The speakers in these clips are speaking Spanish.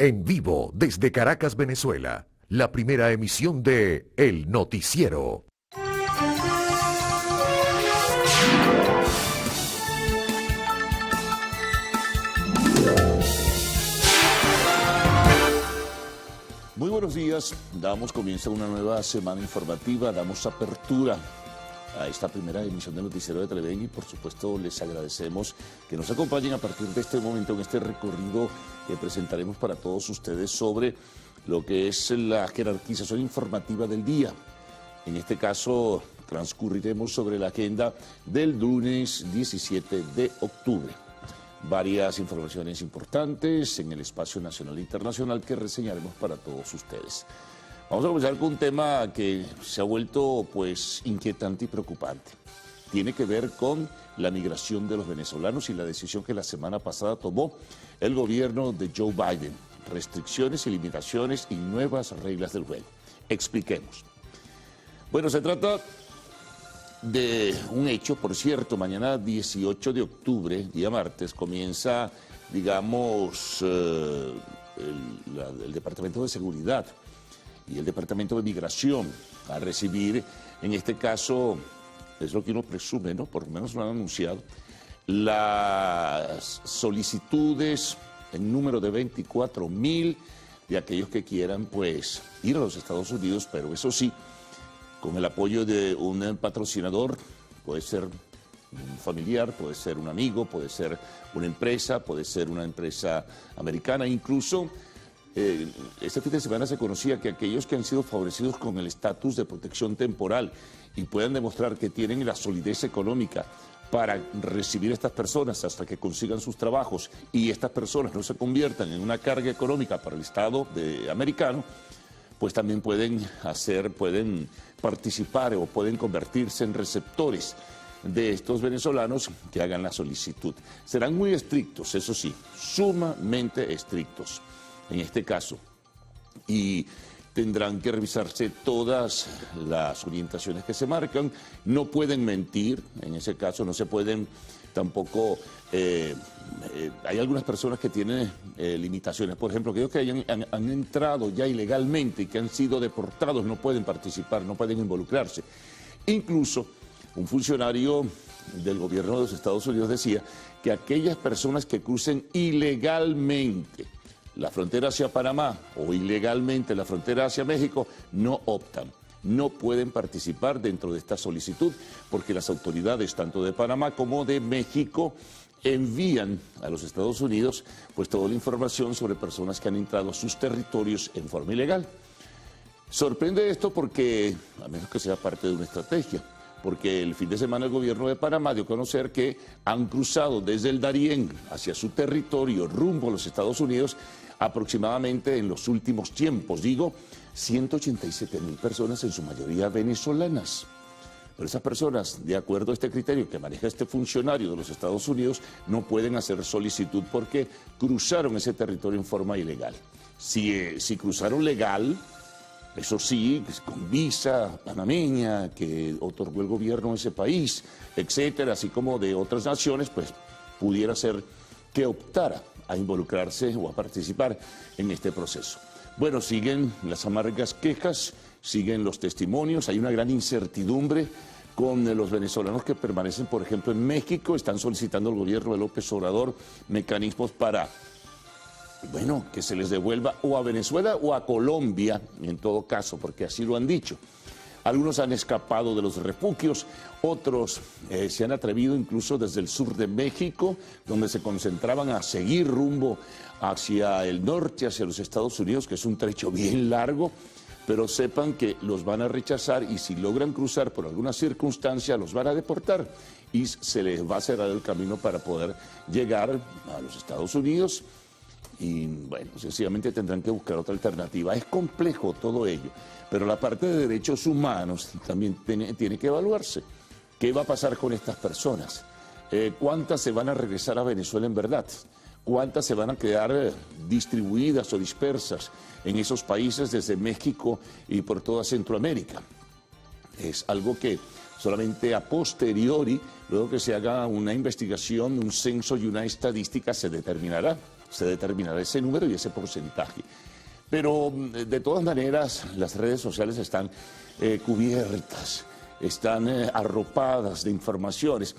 En vivo desde Caracas, Venezuela, la primera emisión de El Noticiero. Muy buenos días, damos comienzo a una nueva semana informativa, damos apertura a esta primera emisión del Noticiero de Televen y por supuesto les agradecemos que nos acompañen a partir de este momento en este recorrido que presentaremos para todos ustedes sobre lo que es la jerarquización informativa del día. En este caso transcurriremos sobre la agenda del lunes 17 de octubre. Varias informaciones importantes en el espacio nacional e internacional que reseñaremos para todos ustedes. Vamos a comenzar con un tema que se ha vuelto pues inquietante y preocupante. Tiene que ver con la migración de los venezolanos y la decisión que la semana pasada tomó el gobierno de Joe Biden. Restricciones y limitaciones y nuevas reglas del juego. Expliquemos. Bueno, se trata de un hecho, por cierto, mañana 18 de octubre, día martes, comienza, digamos, el Departamento de Seguridad y el Departamento de Migración a recibir, en este caso, es lo que uno presume, ¿no? Por lo menos lo han anunciado, las solicitudes en número de 24.000 de aquellos que quieran, pues, ir a los Estados Unidos, pero eso sí, con el apoyo de un patrocinador, puede ser un familiar, puede ser un amigo, puede ser una empresa americana, incluso este fin de semana se conocía que aquellos que han sido favorecidos con el estatus de protección temporal y puedan demostrar que tienen la solidez económica para recibir a estas personas hasta que consigan sus trabajos y estas personas no se conviertan en una carga económica para el Estado americano, pues también pueden participar o pueden convertirse en receptores de estos venezolanos que hagan la solicitud. Serán muy estrictos, eso sí, sumamente estrictos en este caso. Y tendrán que revisarse todas las orientaciones que se marcan. No pueden mentir, en ese caso no se pueden tampoco... hay algunas personas que tienen limitaciones. Por ejemplo, aquellos que han entrado ya ilegalmente y que han sido deportados no pueden participar, no pueden involucrarse. Incluso un funcionario del gobierno de los Estados Unidos decía que aquellas personas que crucen ilegalmente la frontera hacia Panamá o ilegalmente la frontera hacia México no optan. No pueden participar dentro de esta solicitud porque las autoridades tanto de Panamá como de México envían a los Estados Unidos pues toda la información sobre personas que han entrado a sus territorios en forma ilegal. Sorprende esto porque, a menos que sea parte de una estrategia, porque el fin de semana el gobierno de Panamá dio a conocer que han cruzado desde el Darién hacia su territorio rumbo a los Estados Unidos aproximadamente en los últimos tiempos, 187.000 personas, en su mayoría venezolanas. Pero esas personas, de acuerdo a este criterio que maneja este funcionario de los Estados Unidos, no pueden hacer solicitud porque cruzaron ese territorio en forma ilegal. Si cruzaron legal, eso sí, con visa panameña que otorgó el gobierno de ese país, etcétera, así como de otras naciones, pues pudiera ser que optara a involucrarse o a participar en este proceso. Bueno, siguen las amargas quejas, siguen los testimonios, hay una gran incertidumbre con los venezolanos que permanecen, por ejemplo, en México, están solicitando al gobierno de López Obrador mecanismos para, bueno, que se les devuelva o a Venezuela o a Colombia, en todo caso, porque así lo han dicho. Algunos han escapado de los refugios, otros se han atrevido incluso desde el sur de México, donde se concentraban a seguir rumbo hacia el norte, hacia los Estados Unidos, que es un trecho bien largo, pero sepan que los van a rechazar y si logran cruzar por alguna circunstancia los van a deportar y se les va a cerrar el camino para poder llegar a los Estados Unidos y bueno, sencillamente tendrán que buscar otra alternativa. Es complejo todo ello, pero la parte de derechos humanos también tiene que evaluarse. ¿Qué va a pasar con estas personas? ¿Cuántas se van a regresar a Venezuela en verdad? ¿Cuántas se van a quedar distribuidas o dispersas en esos países desde México y por toda Centroamérica? Es algo que solamente a posteriori, luego que se haga una investigación, un censo y una estadística, se determinará. se determinará ese número y ese porcentaje. Pero de todas maneras, las redes sociales están cubiertas, están arropadas de informaciones.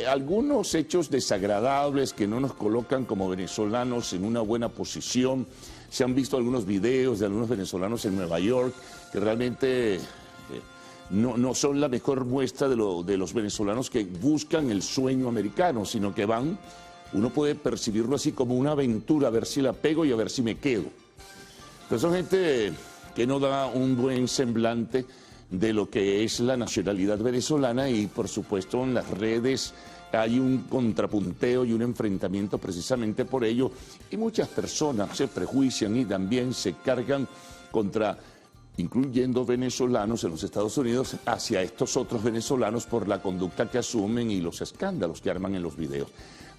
Algunos hechos desagradables que no nos colocan como venezolanos en una buena posición. Se han visto algunos videos de algunos venezolanos en Nueva York que realmente no son la mejor muestra de los venezolanos que buscan el sueño americano, sino que van, uno puede percibirlo así como una aventura, a ver si la pego y a ver si me quedo. Pero son gente que no da un buen semblante de lo que es la nacionalidad venezolana y por supuesto en las redes hay un contrapunteo y un enfrentamiento precisamente por ello y muchas personas se prejuician y también se cargan contra, incluyendo venezolanos en los Estados Unidos, hacia estos otros venezolanos por la conducta que asumen y los escándalos que arman en los videos.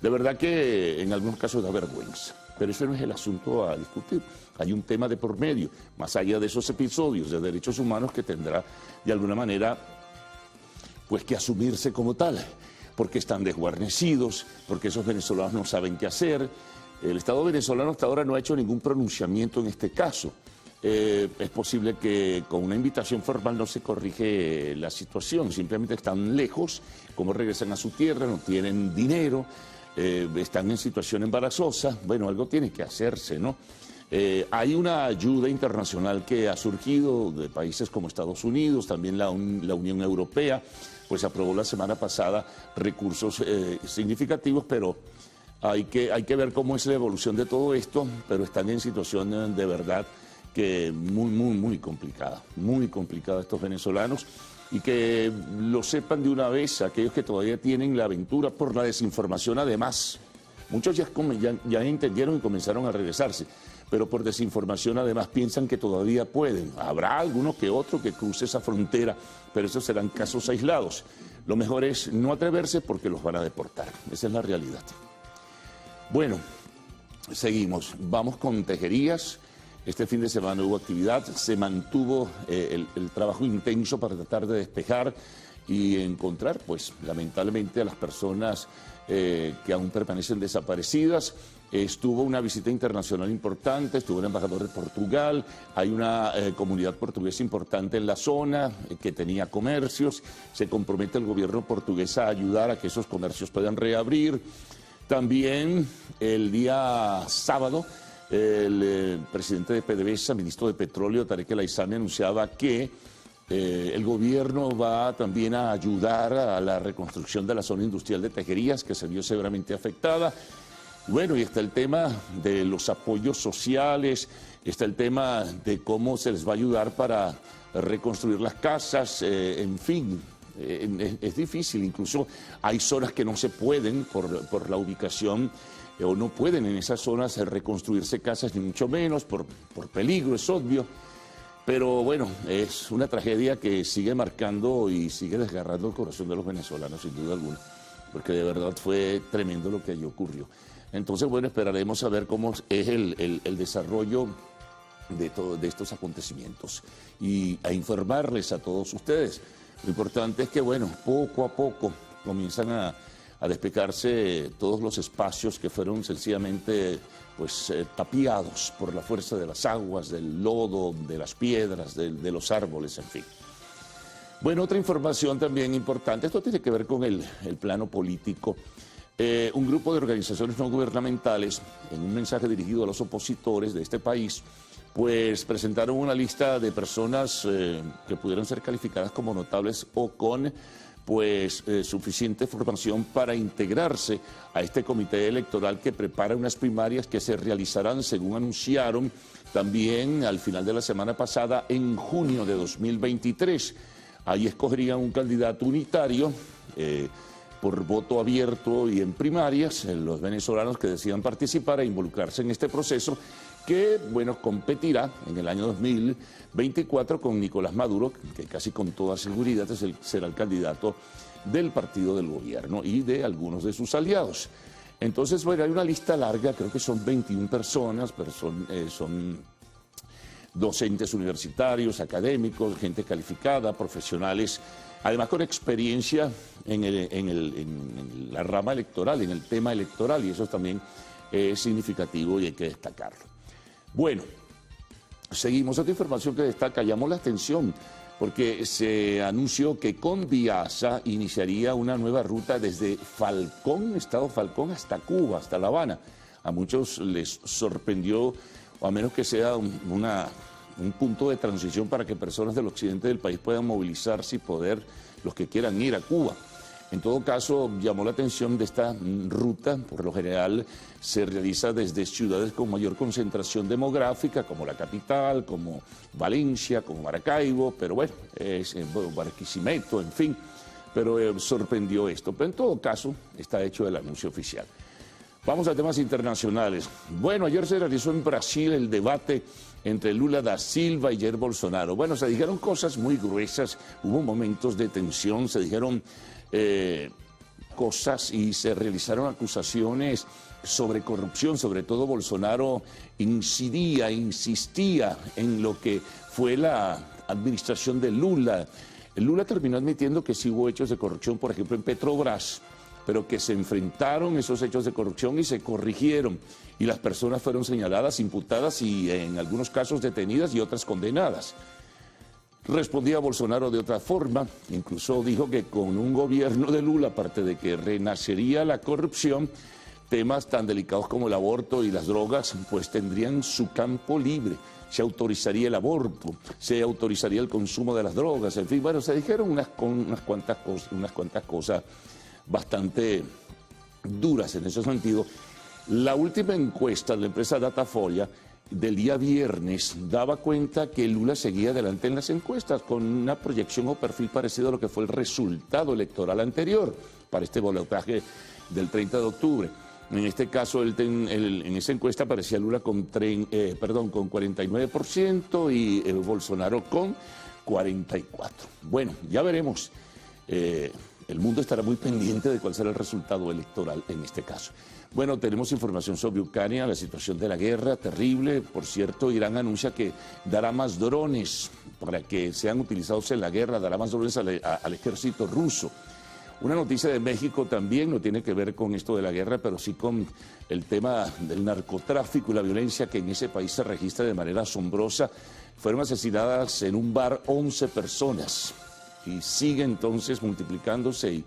De verdad que en algunos casos da vergüenza. Pero ese no es el asunto a discutir. Hay un tema de por medio, más allá de esos episodios de derechos humanos que tendrá de alguna manera pues que asumirse como tal, porque están desguarnecidos, porque esos venezolanos no saben qué hacer. El Estado venezolano hasta ahora no ha hecho ningún pronunciamiento en este caso. Es posible que con una invitación formal no se corrige la situación, simplemente están lejos, como regresan a su tierra, no tienen dinero, están en situación embarazosa, bueno, algo tiene que hacerse, ¿no? Hay una ayuda internacional que ha surgido de países como Estados Unidos, también la Unión Europea, pues aprobó la semana pasada recursos significativos, pero hay que ver cómo es la evolución de todo esto, pero están en situación de verdad que muy complicada estos venezolanos. Y que lo sepan de una vez aquellos que todavía tienen la aventura por la desinformación además. Muchos ya entendieron y comenzaron a regresarse, pero por desinformación además piensan que todavía pueden. Habrá alguno que otro que cruce esa frontera, pero esos serán casos aislados. Lo mejor es no atreverse porque los van a deportar. Esa es la realidad. Bueno, seguimos. Vamos con Tejerías. Este fin de semana hubo actividad, se mantuvo el trabajo intenso para tratar de despejar y encontrar, pues, lamentablemente a las personas que aún permanecen desaparecidas. Estuvo una visita internacional importante, estuvo el embajador de Portugal, hay una comunidad portuguesa importante en la zona que tenía comercios, se compromete el gobierno portugués a ayudar a que esos comercios puedan reabrir. También el día sábado, el presidente de PDVSA, ministro de Petróleo, Tarek El Aissami, anunciaba que el gobierno va también a ayudar a la reconstrucción de la zona industrial de Tejerías, que se vio severamente afectada. Bueno, y está el tema de los apoyos sociales, está el tema de cómo se les va a ayudar para reconstruir las casas, en fin. Es difícil, incluso hay zonas que no se pueden por la ubicación o no pueden en esas zonas reconstruirse casas, ni mucho menos, por peligro, es obvio. Pero bueno, es una tragedia que sigue marcando y sigue desgarrando el corazón de los venezolanos, sin duda alguna, porque de verdad fue tremendo lo que allí ocurrió. Entonces, bueno, esperaremos a ver cómo es el desarrollo de estos acontecimientos y a informarles a todos ustedes. Lo importante es que, bueno, poco a poco comienzan a despejarse todos los espacios que fueron sencillamente pues, tapiados por la fuerza de las aguas, del lodo, de las piedras, de los árboles, en fin. Bueno, otra información también importante, esto tiene que ver con el plano político. Un grupo de organizaciones no gubernamentales, en un mensaje dirigido a los opositores de este país, pues presentaron una lista de personas que pudieran ser calificadas como notables o con pues suficiente formación para integrarse a este comité electoral que prepara unas primarias que se realizarán, según anunciaron, también al final de la semana pasada, en junio de 2023. Ahí escogerían un candidato unitario por voto abierto y en primarias, los venezolanos que decidan participar e involucrarse en este proceso, que, bueno, competirá en el año 2024 con Nicolás Maduro, que casi con toda seguridad será el candidato del partido del gobierno y de algunos de sus aliados. Entonces, bueno, hay una lista larga, creo que son 21 personas, pero son docentes universitarios, académicos, gente calificada, profesionales, además con experiencia en la rama electoral, en el tema electoral, y eso también es significativo y hay que destacarlo. Bueno, seguimos. Otra información que destaca, llamó la atención porque se anunció que Conviasa iniciaría una nueva ruta desde Falcón, estado Falcón, hasta Cuba, hasta La Habana. A muchos les sorprendió, o a menos que sea un punto de transición para que personas del occidente del país puedan movilizarse y poder, los que quieran ir a Cuba. En todo caso, llamó la atención de esta ruta. Por lo general se realiza desde ciudades con mayor concentración demográfica, como la capital, como Valencia, como Maracaibo, pero bueno, Barquisimeto, en fin, pero sorprendió esto. Pero en todo caso, está hecho el anuncio oficial. Vamos a temas internacionales. Bueno, ayer se realizó en Brasil el debate entre Lula da Silva y Jair Bolsonaro. Bueno, se dijeron cosas muy gruesas, hubo momentos de tensión, se dijeron cosas y se realizaron acusaciones sobre corrupción. Sobre todo Bolsonaro insistía en lo que fue la administración de Lula. Lula terminó admitiendo que sí hubo hechos de corrupción, por ejemplo en Petrobras, pero que se enfrentaron esos hechos de corrupción y se corrigieron, y las personas fueron señaladas, imputadas y en algunos casos detenidas y otras condenadas. Respondía Bolsonaro de otra forma, incluso dijo que con un gobierno de Lula, aparte de que renacería la corrupción, temas tan delicados como el aborto y las drogas, pues tendrían su campo libre. Se autorizaría el aborto, se autorizaría el consumo de las drogas, en fin, bueno, se dijeron unas cuantas cosas bastante duras en ese sentido. La última encuesta de la empresa Datafolia del día viernes daba cuenta que Lula seguía adelante en las encuestas con una proyección o perfil parecido a lo que fue el resultado electoral anterior para este balotaje del 30 de octubre. En este caso, en esa encuesta aparecía Lula con 49% y Bolsonaro con 44%. Bueno, ya veremos. El mundo estará muy pendiente de cuál será el resultado electoral en este caso. Bueno, tenemos información sobre Ucrania, la situación de la guerra, terrible. Por cierto, Irán anuncia que dará más drones para que sean utilizados en la guerra, dará más drones al ejército ruso. Una noticia de México también, no tiene que ver con esto de la guerra, pero sí con el tema del narcotráfico y la violencia que en ese país se registra de manera asombrosa. Fueron asesinadas en un bar 11 personas y sigue entonces multiplicándose y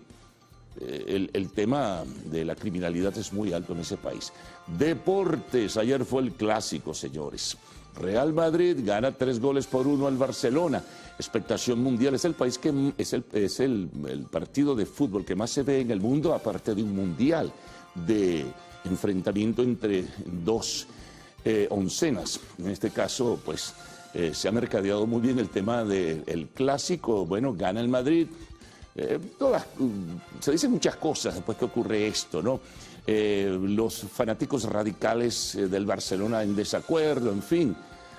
el tema de la criminalidad es muy alto en ese país. Deportes, ayer fue el clásico, señores. Real Madrid gana 3-1 al Barcelona. Expectación mundial, es el país que es el partido de fútbol que más se ve en el mundo, aparte de un mundial de enfrentamiento entre dos oncenas. En este caso, pues se ha mercadeado muy bien el tema del clásico. Bueno, gana el Madrid. Se dicen muchas cosas después que ocurre esto, ¿no? Los fanáticos radicales del Barcelona en desacuerdo, en fin.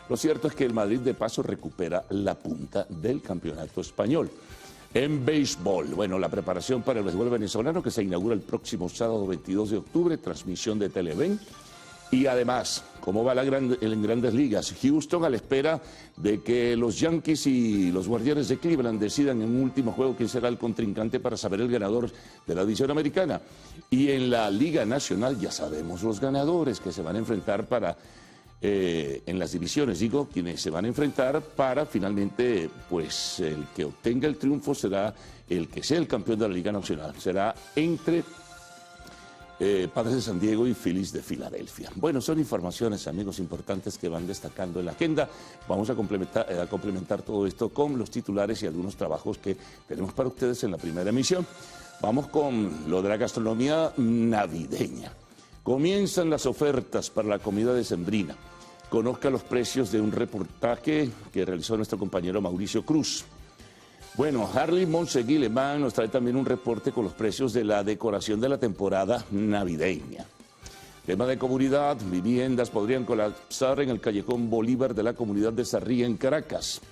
Lo cierto es que el Madrid de paso recupera la punta del campeonato español. En béisbol, bueno, la preparación para el béisbol venezolano que se inaugura el próximo sábado 22 de octubre, transmisión de Televen. Y además, ¿cómo va en Grandes Ligas? Houston a la espera de que los Yankees y los Guardianes de Cleveland decidan en un último juego quién será el contrincante para saber el ganador de la división americana. Y en la Liga Nacional ya sabemos los ganadores que se van a enfrentar en las divisiones, digo, quienes se van a enfrentar para finalmente, pues el que obtenga el triunfo será el que sea el campeón de la Liga Nacional. Será entre Padres de San Diego y Phillies de Filadelfia. Bueno, son informaciones, amigos, importantes que van destacando en la agenda. Vamos a complementar todo esto con los titulares y algunos trabajos que tenemos para ustedes en la primera emisión. Vamos con lo de la gastronomía navideña. Comienzan las ofertas para la comida decembrina. Conozca los precios de un reportaje que realizó nuestro compañero Mauricio Cruz. Bueno, Harley Monseguilemán nos trae también un reporte con los precios de la decoración de la temporada navideña. Tema de comunidad, viviendas podrían colapsar en el callejón Bolívar de la comunidad de Sarria en Caracas.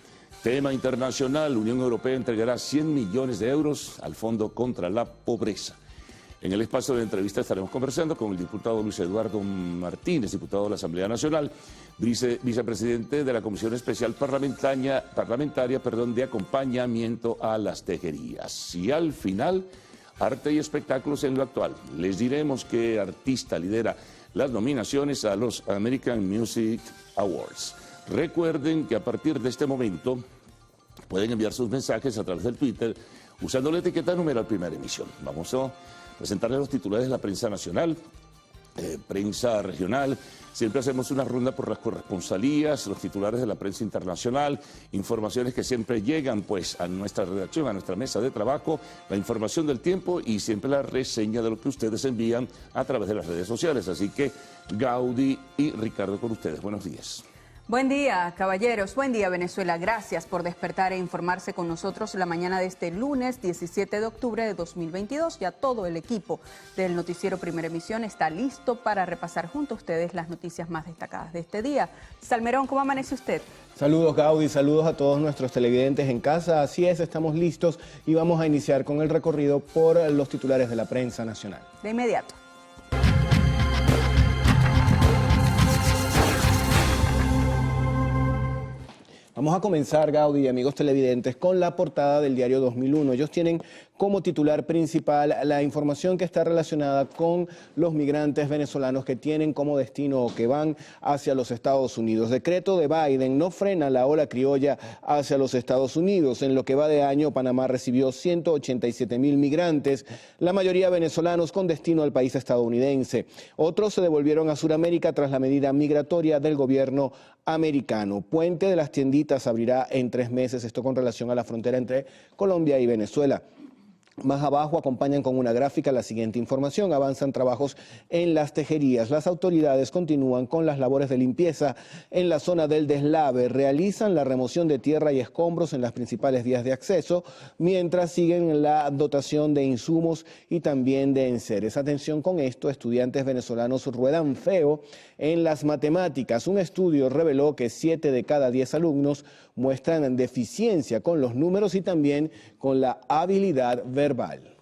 Tema internacional, Unión Europea entregará 100 millones de euros al Fondo contra la Pobreza. En el espacio de entrevista estaremos conversando con el diputado Luis Eduardo Martínez, diputado de la Asamblea Nacional, vicepresidente de la Comisión Especial Parlamentaria de Acompañamiento a las Tejerías. Y al final, arte y espectáculos en lo actual. Les diremos qué artista lidera las nominaciones a los American Music Awards. Recuerden que a partir de este momento pueden enviar sus mensajes a través del Twitter usando la etiqueta numeral Primera Emisión. Vamos a presentarles los titulares de la prensa nacional, prensa regional. Siempre hacemos una ronda por las corresponsalías, los titulares de la prensa internacional, informaciones que siempre llegan pues a nuestra redacción, a nuestra mesa de trabajo, la información del tiempo y siempre la reseña de lo que ustedes envían a través de las redes sociales. Así que Gaudí y Ricardo con ustedes. Buenos días. Buen día, caballeros. Buen día, Venezuela. Gracias por despertar e informarse con nosotros la mañana de este lunes 17 de octubre de 2022. Ya todo el equipo del noticiero Primera Emisión está listo para repasar junto a ustedes las noticias más destacadas de este día. Salmerón, ¿cómo amanece usted? Saludos, Gaudí, saludos a todos nuestros televidentes en casa. Así es, estamos listos y vamos a iniciar con el recorrido por los titulares de la prensa nacional. De inmediato. Vamos a comenzar, Gaudí y amigos televidentes, con la portada del diario 2001. Ellos tienen como titular principal la información que está relacionada con los migrantes venezolanos que tienen como destino o que van hacia los Estados Unidos. Decreto de Biden no frena la ola criolla hacia los Estados Unidos. En lo que va de año, Panamá recibió 187,000 migrantes, la mayoría venezolanos con destino al país estadounidense. Otros se devolvieron a Sudamérica tras la medida migratoria del gobierno americano. Puente de las Tienditas abrirá en 3 meses, esto con relación a la frontera entre Colombia y Venezuela. Más abajo acompañan con una gráfica la siguiente información. Avanzan trabajos en las tejerías. Las autoridades continúan con las labores de limpieza en la zona del deslave. Realizan la remoción de tierra y escombros en las principales vías de acceso, mientras siguen la dotación de insumos y también de enseres. Atención con esto, estudiantes venezolanos ruedan feo en las matemáticas. Un estudio reveló que 7 de cada 10 alumnos muestran deficiencia con los números y también con la habilidad verbal.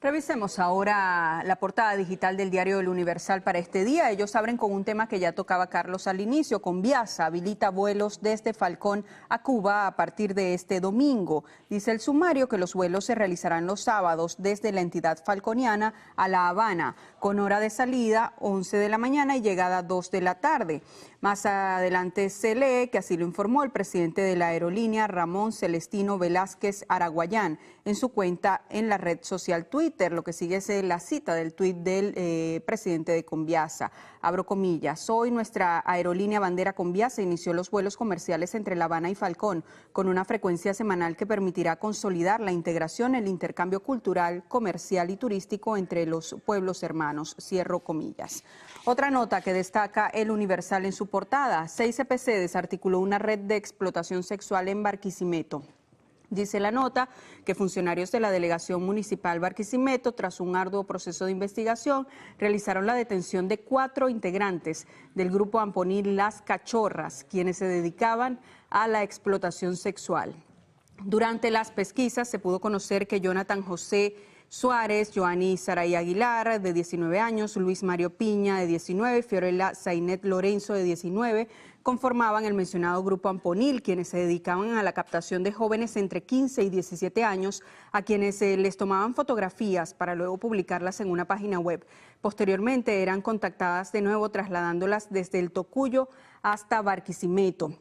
Revisemos ahora la portada digital del diario El Universal para este día. Ellos abren con un tema que ya tocaba Carlos al inicio. Conviasa habilita vuelos desde Falcón a Cuba a partir de este domingo. Dice el sumario que los vuelos se realizarán los sábados desde la entidad falconiana a La Habana, con hora de salida 11 de la mañana y llegada 2 de la tarde. Más adelante se lee que así lo informó el presidente de la aerolínea, Ramón Celestino Velázquez Araguayán, en su cuenta en la red social Twitter. Lo que sigue es la cita del tuit del presidente de Conviasa. Abro comillas: hoy nuestra aerolínea bandera Conviasa inició los vuelos comerciales entre La Habana y Falcón con una frecuencia semanal que permitirá consolidar la integración, el intercambio cultural, comercial y turístico entre los pueblos hermanos. Cierro comillas. Otra nota que destaca El Universal en su portada: 6 CPC desarticuló una red de explotación sexual en Barquisimeto. Dice la nota que funcionarios de la Delegación Municipal Barquisimeto, tras un arduo proceso de investigación, realizaron la detención de 4 integrantes del grupo Amponil Las Cachorras, quienes se dedicaban a la explotación sexual. Durante las pesquisas se pudo conocer que Jonathan José Suárez, Joanny Saray Aguilar, de 19 años, Luis Mario Piña, de 19, Fiorella Zainet Lorenzo, de 19, conformaban el mencionado grupo Amponil, quienes se dedicaban a la captación de jóvenes entre 15 y 17 años, a quienes les tomaban fotografías para luego publicarlas en una página web. Posteriormente eran contactadas de nuevo, trasladándolas desde el Tocuyo hasta Barquisimeto,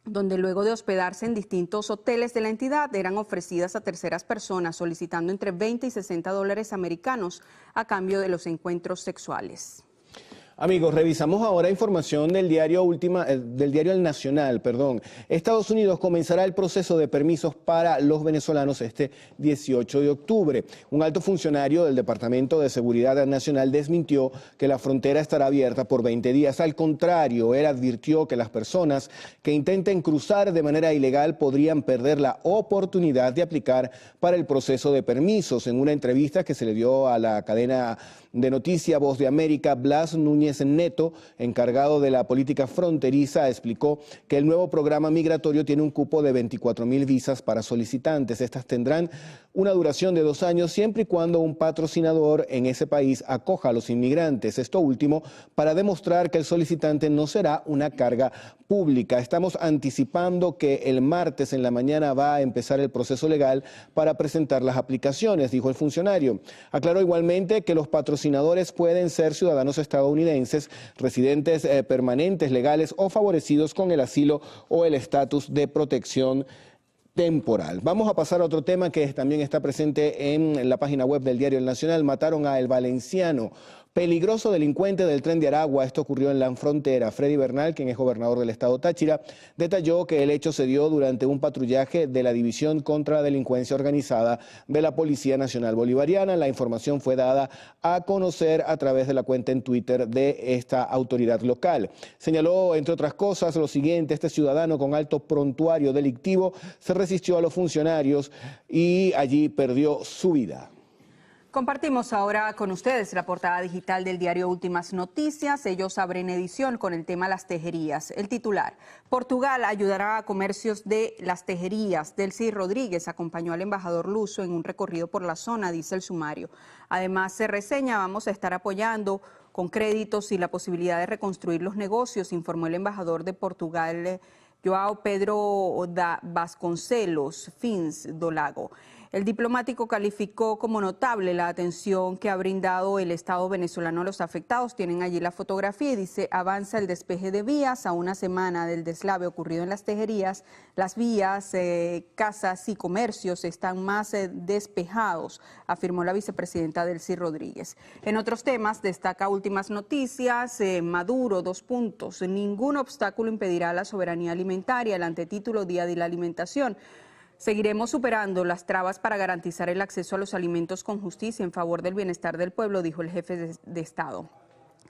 donde luego de hospedarse en distintos hoteles de la entidad eran ofrecidas a terceras personas, solicitando entre 20 y 60 dólares americanos a cambio de los encuentros sexuales. Amigos, revisamos ahora información del diario El Nacional. Estados Unidos comenzará el proceso de permisos para los venezolanos este 18 de octubre. Un alto funcionario del Departamento de Seguridad Nacional desmintió que la frontera estará abierta por 20 días. Al contrario, él advirtió que las personas que intenten cruzar de manera ilegal podrían perder la oportunidad de aplicar para el proceso de permisos. En una entrevista que se le dio a la cadena de noticia Voz de América, Blas Núñez Neto, encargado de la política fronteriza, explicó que el nuevo programa migratorio tiene un cupo de 24,000 visas para solicitantes. Estas tendrán una duración de 2 años siempre y cuando un patrocinador en ese país acoja a los inmigrantes. Esto último para demostrar que el solicitante no será una carga pública. Estamos anticipando que el martes en la mañana va a empezar el proceso legal para presentar las aplicaciones, dijo el funcionario. Aclaró igualmente que los patrocinadores patrocinadores pueden ser ciudadanos estadounidenses, residentes permanentes, legales o favorecidos con el asilo o el estatus de protección temporal. Vamos a pasar a otro tema que también está presente en la página web del diario El Nacional. Mataron a El Valenciano, peligroso delincuente del Tren de Aragua. Esto ocurrió en la frontera. Freddy Bernal, quien es gobernador del estado Táchira, detalló que el hecho se dio durante un patrullaje de la División contra la Delincuencia Organizada de la Policía Nacional Bolivariana. La información fue dada a conocer a través de la cuenta en Twitter de esta autoridad local. Señaló, entre otras cosas, lo siguiente: este ciudadano con alto prontuario delictivo se resistió a los funcionarios y allí perdió su vida. Compartimos ahora con ustedes la portada digital del diario Últimas Noticias. Ellos abren edición con el tema las tejerías. El titular: Portugal ayudará a comercios de las tejerías. Delcy Rodríguez acompañó al embajador luso en un recorrido por la zona, dice el sumario. Además, se reseña: vamos a estar apoyando con créditos y la posibilidad de reconstruir los negocios, informó el embajador de Portugal, João Pedro da Vasconcelos Fins do Lago. El diplomático calificó como notable la atención que ha brindado el Estado venezolano a los afectados. Tienen allí la fotografía y dice: avanza el despeje de vías a una semana del deslave ocurrido en las tejerías. Las vías, casas y comercios están más despejados, afirmó la vicepresidenta Delcy Rodríguez. En otros temas, destaca Últimas Noticias, Maduro, 2 puntos. Ningún obstáculo impedirá la soberanía alimentaria. El antetítulo: Día de la Alimentación. Seguiremos superando las trabas para garantizar el acceso a los alimentos con justicia en favor del bienestar del pueblo, dijo el jefe de Estado.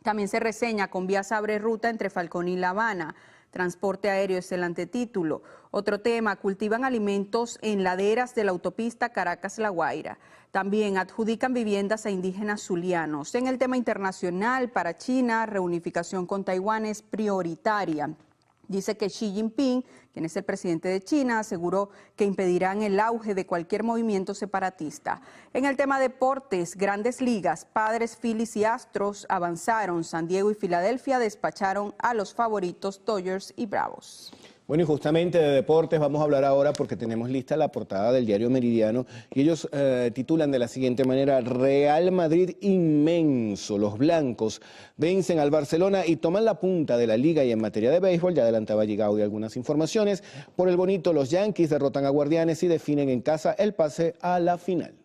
También se reseña: Conviasa abre ruta entre Falcón y La Habana. Transporte aéreo es el antetítulo. Otro tema: cultivan alimentos en laderas de la autopista Caracas-La Guaira. También adjudican viviendas a indígenas zulianos. En el tema internacional, para China, reunificación con Taiwán es prioritaria. Dice que Xi Jinping, quien es el presidente de China, aseguró que impedirán el auge de cualquier movimiento separatista. En el tema deportes, Grandes Ligas, Padres, Phillies y Astros avanzaron. San Diego y Filadelfia despacharon a los favoritos Dodgers y Bravos. Bueno, y justamente de deportes vamos a hablar ahora porque tenemos lista la portada del diario Meridiano y ellos titulan de la siguiente manera: Real Madrid inmenso. Los blancos vencen al Barcelona y toman la punta de la liga. Y en materia de béisbol, ya adelantaba Gaudí algunas informaciones. Por el bonito, los Yankees derrotan a Guardianes y definen en casa el pase a la final.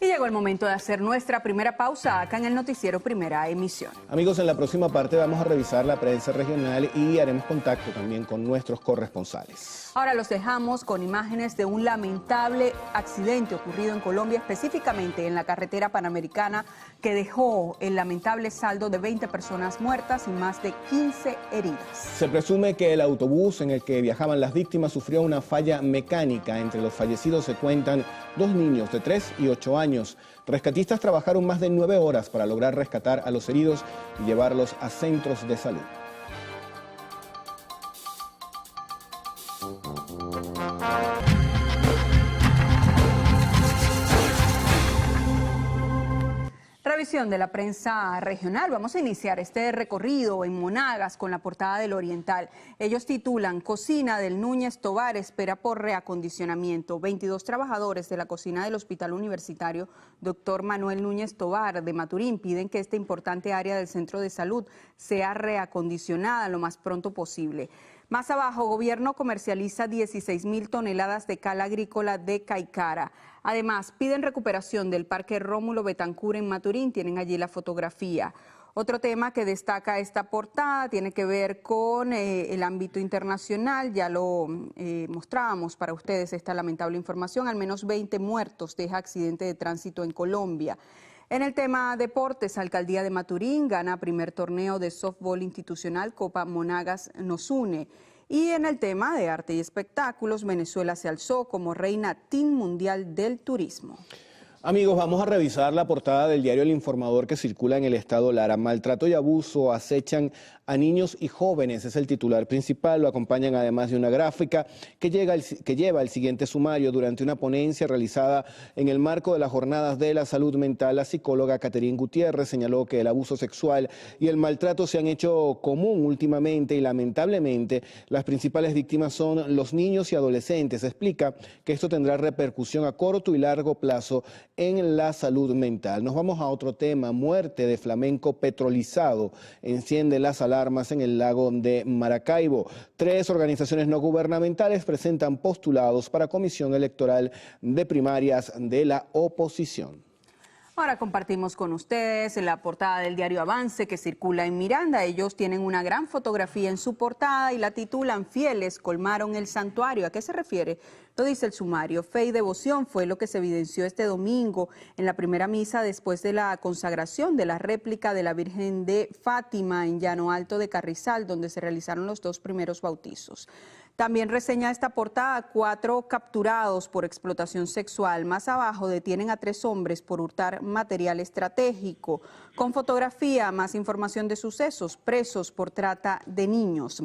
Y llegó el momento de hacer nuestra primera pausa acá en el noticiero Primera Emisión. Amigos, en la próxima parte vamos a revisar la prensa regional y haremos contacto también con nuestros corresponsales. Ahora los dejamos con imágenes de un lamentable accidente ocurrido en Colombia, específicamente en la carretera panamericana, que dejó el lamentable saldo de 20 personas muertas y más de 15 heridas. Se presume que el autobús en el que viajaban las víctimas sufrió una falla mecánica. Entre los fallecidos se cuentan 2 niños de 3 y 8 años. Rescatistas trabajaron más de 9 horas para lograr rescatar a los heridos y llevarlos a centros de salud. Revisión de la prensa regional. Vamos a iniciar este recorrido en Monagas con la portada del Oriental. Ellos titulan: Cocina del Núñez Tovar espera por reacondicionamiento. 22 trabajadores de la cocina del Hospital Universitario Dr. Manuel Núñez Tovar de Maturín piden que esta importante área del centro de salud sea reacondicionada lo más pronto posible. Más abajo, gobierno comercializa 16.000 toneladas de cal agrícola de Caicara. Además, piden recuperación del Parque Rómulo Betancur en Maturín. Tienen allí la fotografía. Otro tema que destaca esta portada tiene que ver con el ámbito internacional. Ya lo mostrábamos para ustedes esta lamentable información. Al menos 20 muertos deja accidente de tránsito en Colombia. En el tema deportes, Alcaldía de Maturín gana primer torneo de softball institucional, Copa Monagas nos une. Y en el tema de arte y espectáculos, Venezuela se alzó como reina Teen Mundial del Turismo. Amigos, vamos a revisar la portada del diario El Informador que circula en el estado Lara. Maltrato y abuso acechan a niños y jóvenes. Es el titular principal. Lo acompañan además de una gráfica que lleva el siguiente sumario. Durante una ponencia realizada en el marco de las Jornadas de la Salud Mental, la psicóloga Catherine Gutiérrez señaló que el abuso sexual y el maltrato se han hecho común últimamente y lamentablemente las principales víctimas son los niños y adolescentes. Explica que esto tendrá repercusión a corto y largo plazo en la salud mental. Nos vamos a otro tema. Muerte de flamenco petrolizado enciende las alarmas en el lago de Maracaibo. 3 organizaciones no gubernamentales presentan postulados para comisión electoral de primarias de la oposición. Ahora compartimos con ustedes la portada del diario Avance que circula en Miranda. Ellos tienen una gran fotografía en su portada y la titulan "Fieles colmaron el santuario". ¿A qué se refiere? Lo dice el sumario. Fe y devoción fue lo que se evidenció este domingo en la primera misa después de la consagración de la réplica de la Virgen de Fátima en Llano Alto de Carrizal, donde se realizaron los 2 primeros bautizos. También reseña esta portada 4 capturados por explotación sexual. Más abajo detienen a 3 hombres por hurtar material estratégico. Con fotografía, más información de sucesos, presos por trata de niños.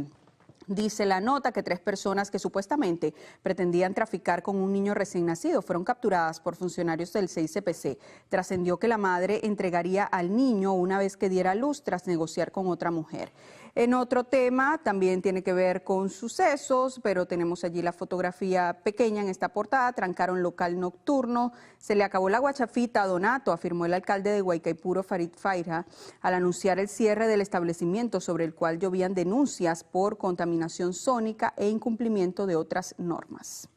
Dice la nota que 3 personas que supuestamente pretendían traficar con un niño recién nacido fueron capturadas por funcionarios del 6CPC. Trascendió que la madre entregaría al niño una vez que diera luz tras negociar con otra mujer. En otro tema, también tiene que ver con sucesos, pero tenemos allí la fotografía pequeña en esta portada. Trancaron local nocturno. Se le acabó la guachafita a Donato, afirmó el alcalde de Guaycaipuro, Farid Faira, al anunciar el cierre del establecimiento sobre el cual llovían denuncias por contaminación sónica e incumplimiento de otras normas.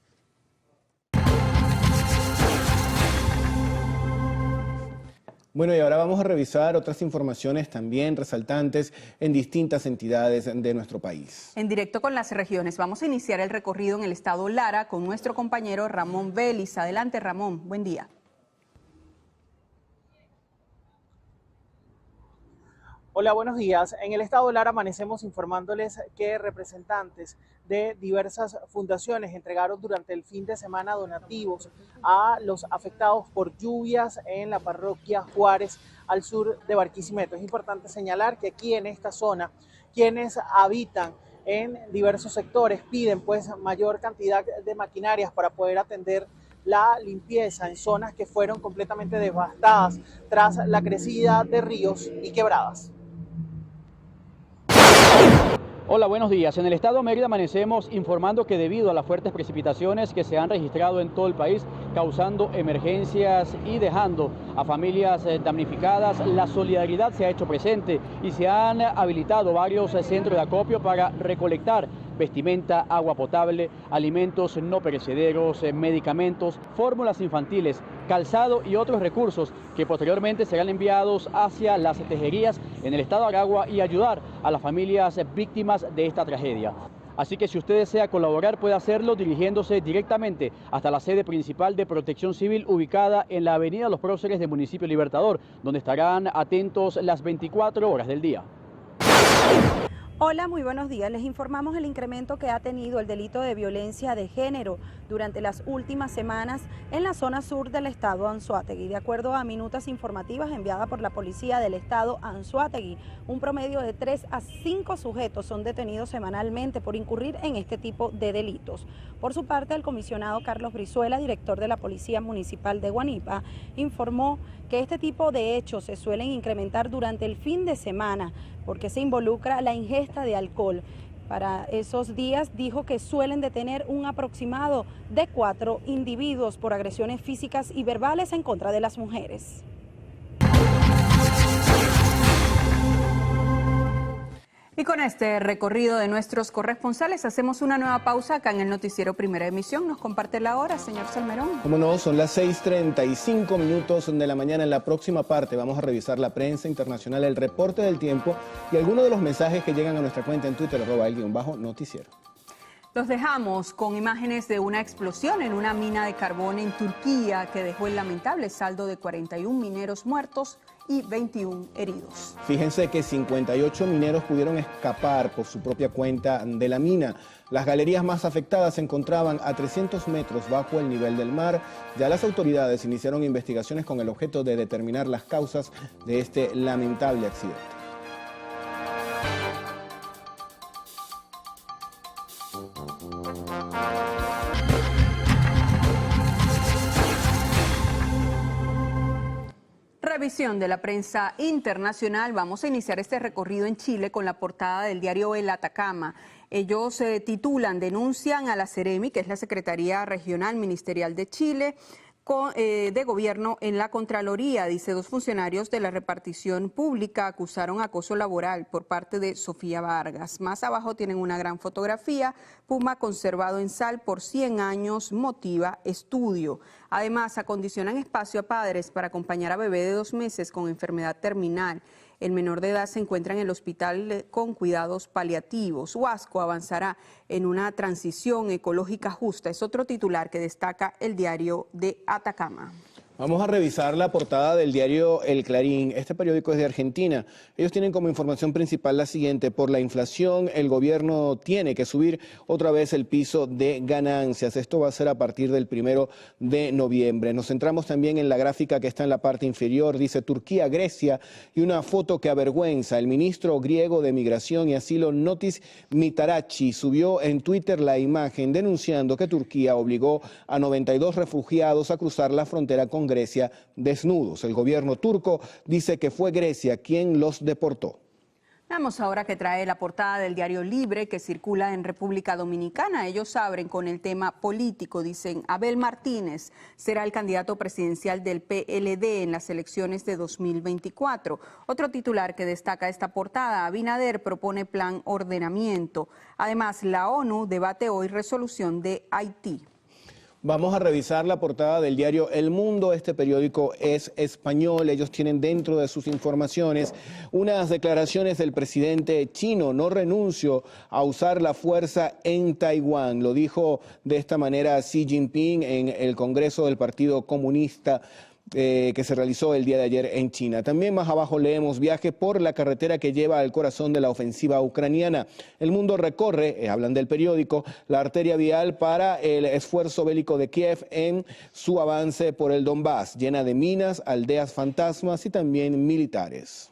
Bueno, y ahora vamos a revisar otras informaciones también resaltantes en distintas entidades de nuestro país. En directo con las regiones, vamos a iniciar el recorrido en el estado Lara con nuestro compañero Ramón Vélez. Adelante, Ramón, buen día. Hola, buenos días. En el estado Lara amanecemos informándoles que representantes de diversas fundaciones entregaron durante el fin de semana donativos a los afectados por lluvias en la parroquia Juárez al sur de Barquisimeto. Es importante señalar que aquí en esta zona, quienes habitan en diversos sectores piden pues mayor cantidad de maquinarias para poder atender la limpieza en zonas que fueron completamente devastadas tras la crecida de ríos y quebradas. Hola, buenos días. En el estado Mérida amanecemos informando que debido a las fuertes precipitaciones que se han registrado en todo el país, causando emergencias y dejando a familias damnificadas, la solidaridad se ha hecho presente y se han habilitado varios centros de acopio para recolectar vestimenta, agua potable, alimentos no perecederos, medicamentos, fórmulas infantiles, calzado y otros recursos que posteriormente serán enviados hacia las tejerías en el estado Aragua y ayudar a las familias víctimas de esta tragedia. Así que si usted desea colaborar puede hacerlo dirigiéndose directamente hasta la sede principal de Protección Civil ubicada en la avenida Los Próceres del municipio Libertador, donde estarán atentos las 24 horas del día. Hola, muy buenos días. Les informamos el incremento que ha tenido el delito de violencia de género durante las últimas semanas en la zona sur del estado Anzoátegui. De acuerdo a minutas informativas enviadas por la policía del estado Anzoátegui, un promedio de 3 a 5 sujetos son detenidos semanalmente por incurrir en este tipo de delitos. Por su parte, el comisionado Carlos Brizuela, director de la Policía Municipal de Guanipa, informó que este tipo de hechos se suelen incrementar durante el fin de semana porque se involucra la ingesta de alcohol. Para esos días dijo que suelen detener un aproximado de 4 individuos por agresiones físicas y verbales en contra de las mujeres. Y con este recorrido de nuestros corresponsales hacemos una nueva pausa acá en el noticiero Primera Emisión. ¿Nos comparte la hora, señor Salmerón? Como no, son las 6:35 minutos de la mañana. En la próxima parte vamos a revisar la prensa internacional, el reporte del tiempo y algunos de los mensajes que llegan a nuestra cuenta en Twitter, @el_noticiero. Los dejamos con imágenes de una explosión en una mina de carbón en Turquía que dejó el lamentable saldo de 41 mineros muertos y 21 heridos. Fíjense que 58 mineros pudieron escapar por su propia cuenta de la mina. Las galerías más afectadas se encontraban a 300 metros bajo el nivel del mar. Ya las autoridades iniciaron investigaciones con el objeto de determinar las causas de este lamentable accidente. Revisión de la prensa internacional. Vamos a iniciar este recorrido en Chile con la portada del diario El Atacama. Ellos titulan, denuncian a la Seremi, que es la Secretaría Regional Ministerial de Chile, de gobierno en la Contraloría. Dice, 2 funcionarios de la repartición pública acusaron acoso laboral por parte de Sofía Vargas. Más abajo tienen una gran fotografía. Puma conservado en sal por 100 años motiva estudio. Además, acondicionan espacio a padres para acompañar a bebé de 2 meses con enfermedad terminal. El menor de edad se encuentra en el hospital con cuidados paliativos. Huasco avanzará en una transición ecológica justa. Es otro titular que destaca el diario de Atacama. Vamos a revisar la portada del diario El Clarín. Este periódico es de Argentina. Ellos tienen como información principal la siguiente: por la inflación, el gobierno tiene que subir otra vez el piso de ganancias. Esto va a ser a partir del 1 de noviembre. Nos centramos también en la gráfica que está en la parte inferior. Dice Turquía, Grecia, y una foto que avergüenza. El ministro griego de Migración y Asilo, Notis Mitarachi, subió en Twitter la imagen denunciando que Turquía obligó a 92 refugiados a cruzar la frontera con Grecia desnudos. El gobierno turco dice que fue Grecia quien los deportó. Veamos ahora qué trae la portada del diario Libre, que circula en República Dominicana. Ellos abren con el tema político. Dicen, Abel Martínez será el candidato presidencial del PLD en las elecciones de 2024. Otro titular que destaca esta portada, Abinader propone plan ordenamiento. Además, la ONU debate hoy resolución de Haití. Vamos a revisar la portada del diario El Mundo. Este periódico es español. Ellos tienen dentro de sus informaciones unas declaraciones del presidente chino. No renuncio a usar la fuerza en Taiwán. Lo dijo de esta manera Xi Jinping en el Congreso del Partido Comunista que se realizó el día de ayer en China. También más abajo leemos, viaje por la carretera que lleva al corazón de la ofensiva ucraniana. El Mundo recorre, hablan del periódico, la arteria vial para el esfuerzo bélico de Kiev en su avance por el Donbass, llena de minas, aldeas fantasmas y también militares.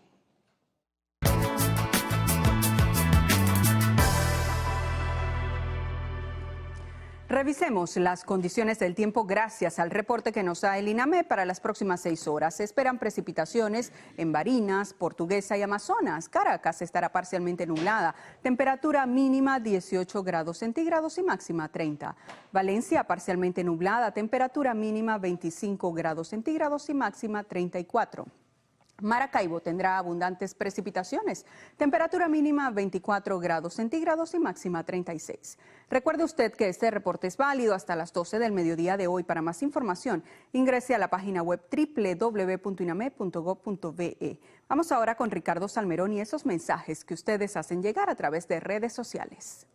Revisemos las condiciones del tiempo gracias al reporte que nos da el INAME para las próximas 6 horas. Se esperan precipitaciones en Barinas, Portuguesa y Amazonas. Caracas estará parcialmente nublada. Temperatura mínima 18 grados centígrados y máxima 30. Valencia parcialmente nublada. Temperatura mínima 25 grados centígrados y máxima 34. Maracaibo tendrá abundantes precipitaciones, temperatura mínima 24 grados centígrados y máxima 36. Recuerde usted que este reporte es válido hasta las 12 del mediodía de hoy. Para más información, ingrese a la página web www.iname.gov.be. Vamos ahora con Ricardo Salmerón y esos mensajes que ustedes hacen llegar a través de redes sociales.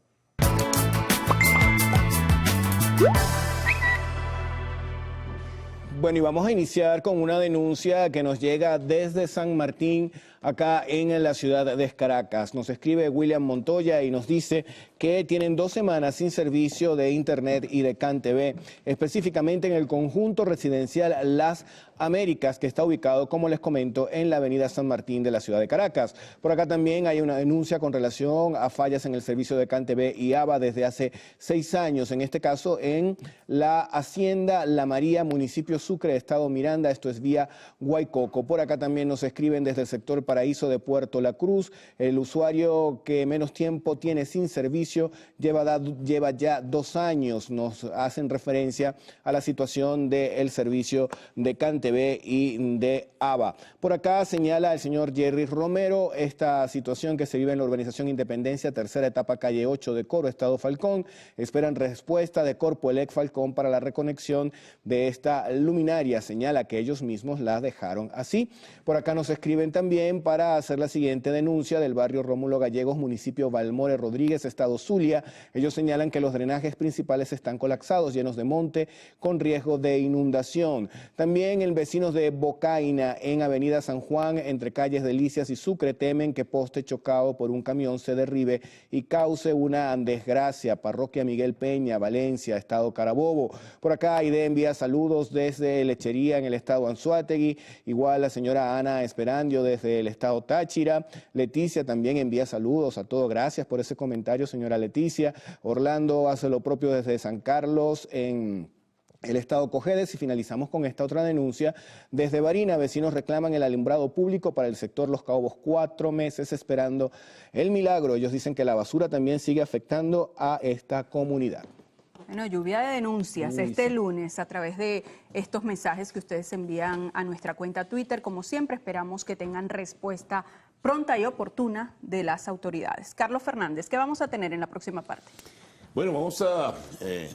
Bueno, y vamos a iniciar con una denuncia que nos llega desde San Martín, acá en la ciudad de Caracas. Nos escribe William Montoya y nos dice que tienen 2 semanas sin servicio de internet y de CanTV, específicamente en el conjunto residencial Las Américas, que está ubicado, como les comento, en la avenida San Martín de la ciudad de Caracas. Por acá también hay una denuncia con relación a fallas en el servicio de CanTV y ABA desde hace 6 años, en este caso en la Hacienda La María, municipio Sucre, estado Miranda, esto es vía Guaycoco. Por acá también nos escriben desde el sector Paraíso de Puerto La Cruz, el usuario que menos tiempo tiene sin servicio lleva ya 2 años. Nos hacen referencia a la situación del servicio de CanTV y de ABA. Por acá señala el señor Jerry Romero esta situación que se vive en la urbanización Independencia, tercera etapa, calle 8 de Coro, estado Falcón. Esperan respuesta de Corpoelec Falcón para la reconexión de esta luminaria. Señala que ellos mismos la dejaron así. Por acá nos escriben también para hacer la siguiente denuncia del barrio Rómulo Gallegos, municipio Balmore Rodríguez, estado Zulia. Ellos señalan que los drenajes principales están colapsados, llenos de monte, con riesgo de inundación. También el vecinos de Bocaina, en avenida San Juan, entre calles Delicias y Sucre, temen que poste chocado por un camión se derribe y cause una desgracia. Parroquia Miguel Peña, Valencia, estado Carabobo. Por acá Aide envía saludos desde Lechería, en el estado Anzoátegui. Igual la señora Ana Esperandio desde el estado Táchira. Leticia también envía saludos a todos. Gracias por ese comentario, señora Leticia. Orlando hace lo propio desde San Carlos, en el estado Cojedes. Y finalizamos con esta otra denuncia. Desde Barina, vecinos reclaman el alumbrado público para el sector Los Caobos. 4 meses esperando el milagro. Ellos dicen que la basura también sigue afectando a esta comunidad. Bueno, lluvia de denuncias este lunes a través de estos mensajes que ustedes envían a nuestra cuenta Twitter. Como siempre, esperamos que tengan respuesta pronta y oportuna de las autoridades. Carlos Fernández, ¿qué vamos a tener en la próxima parte? Bueno, vamos a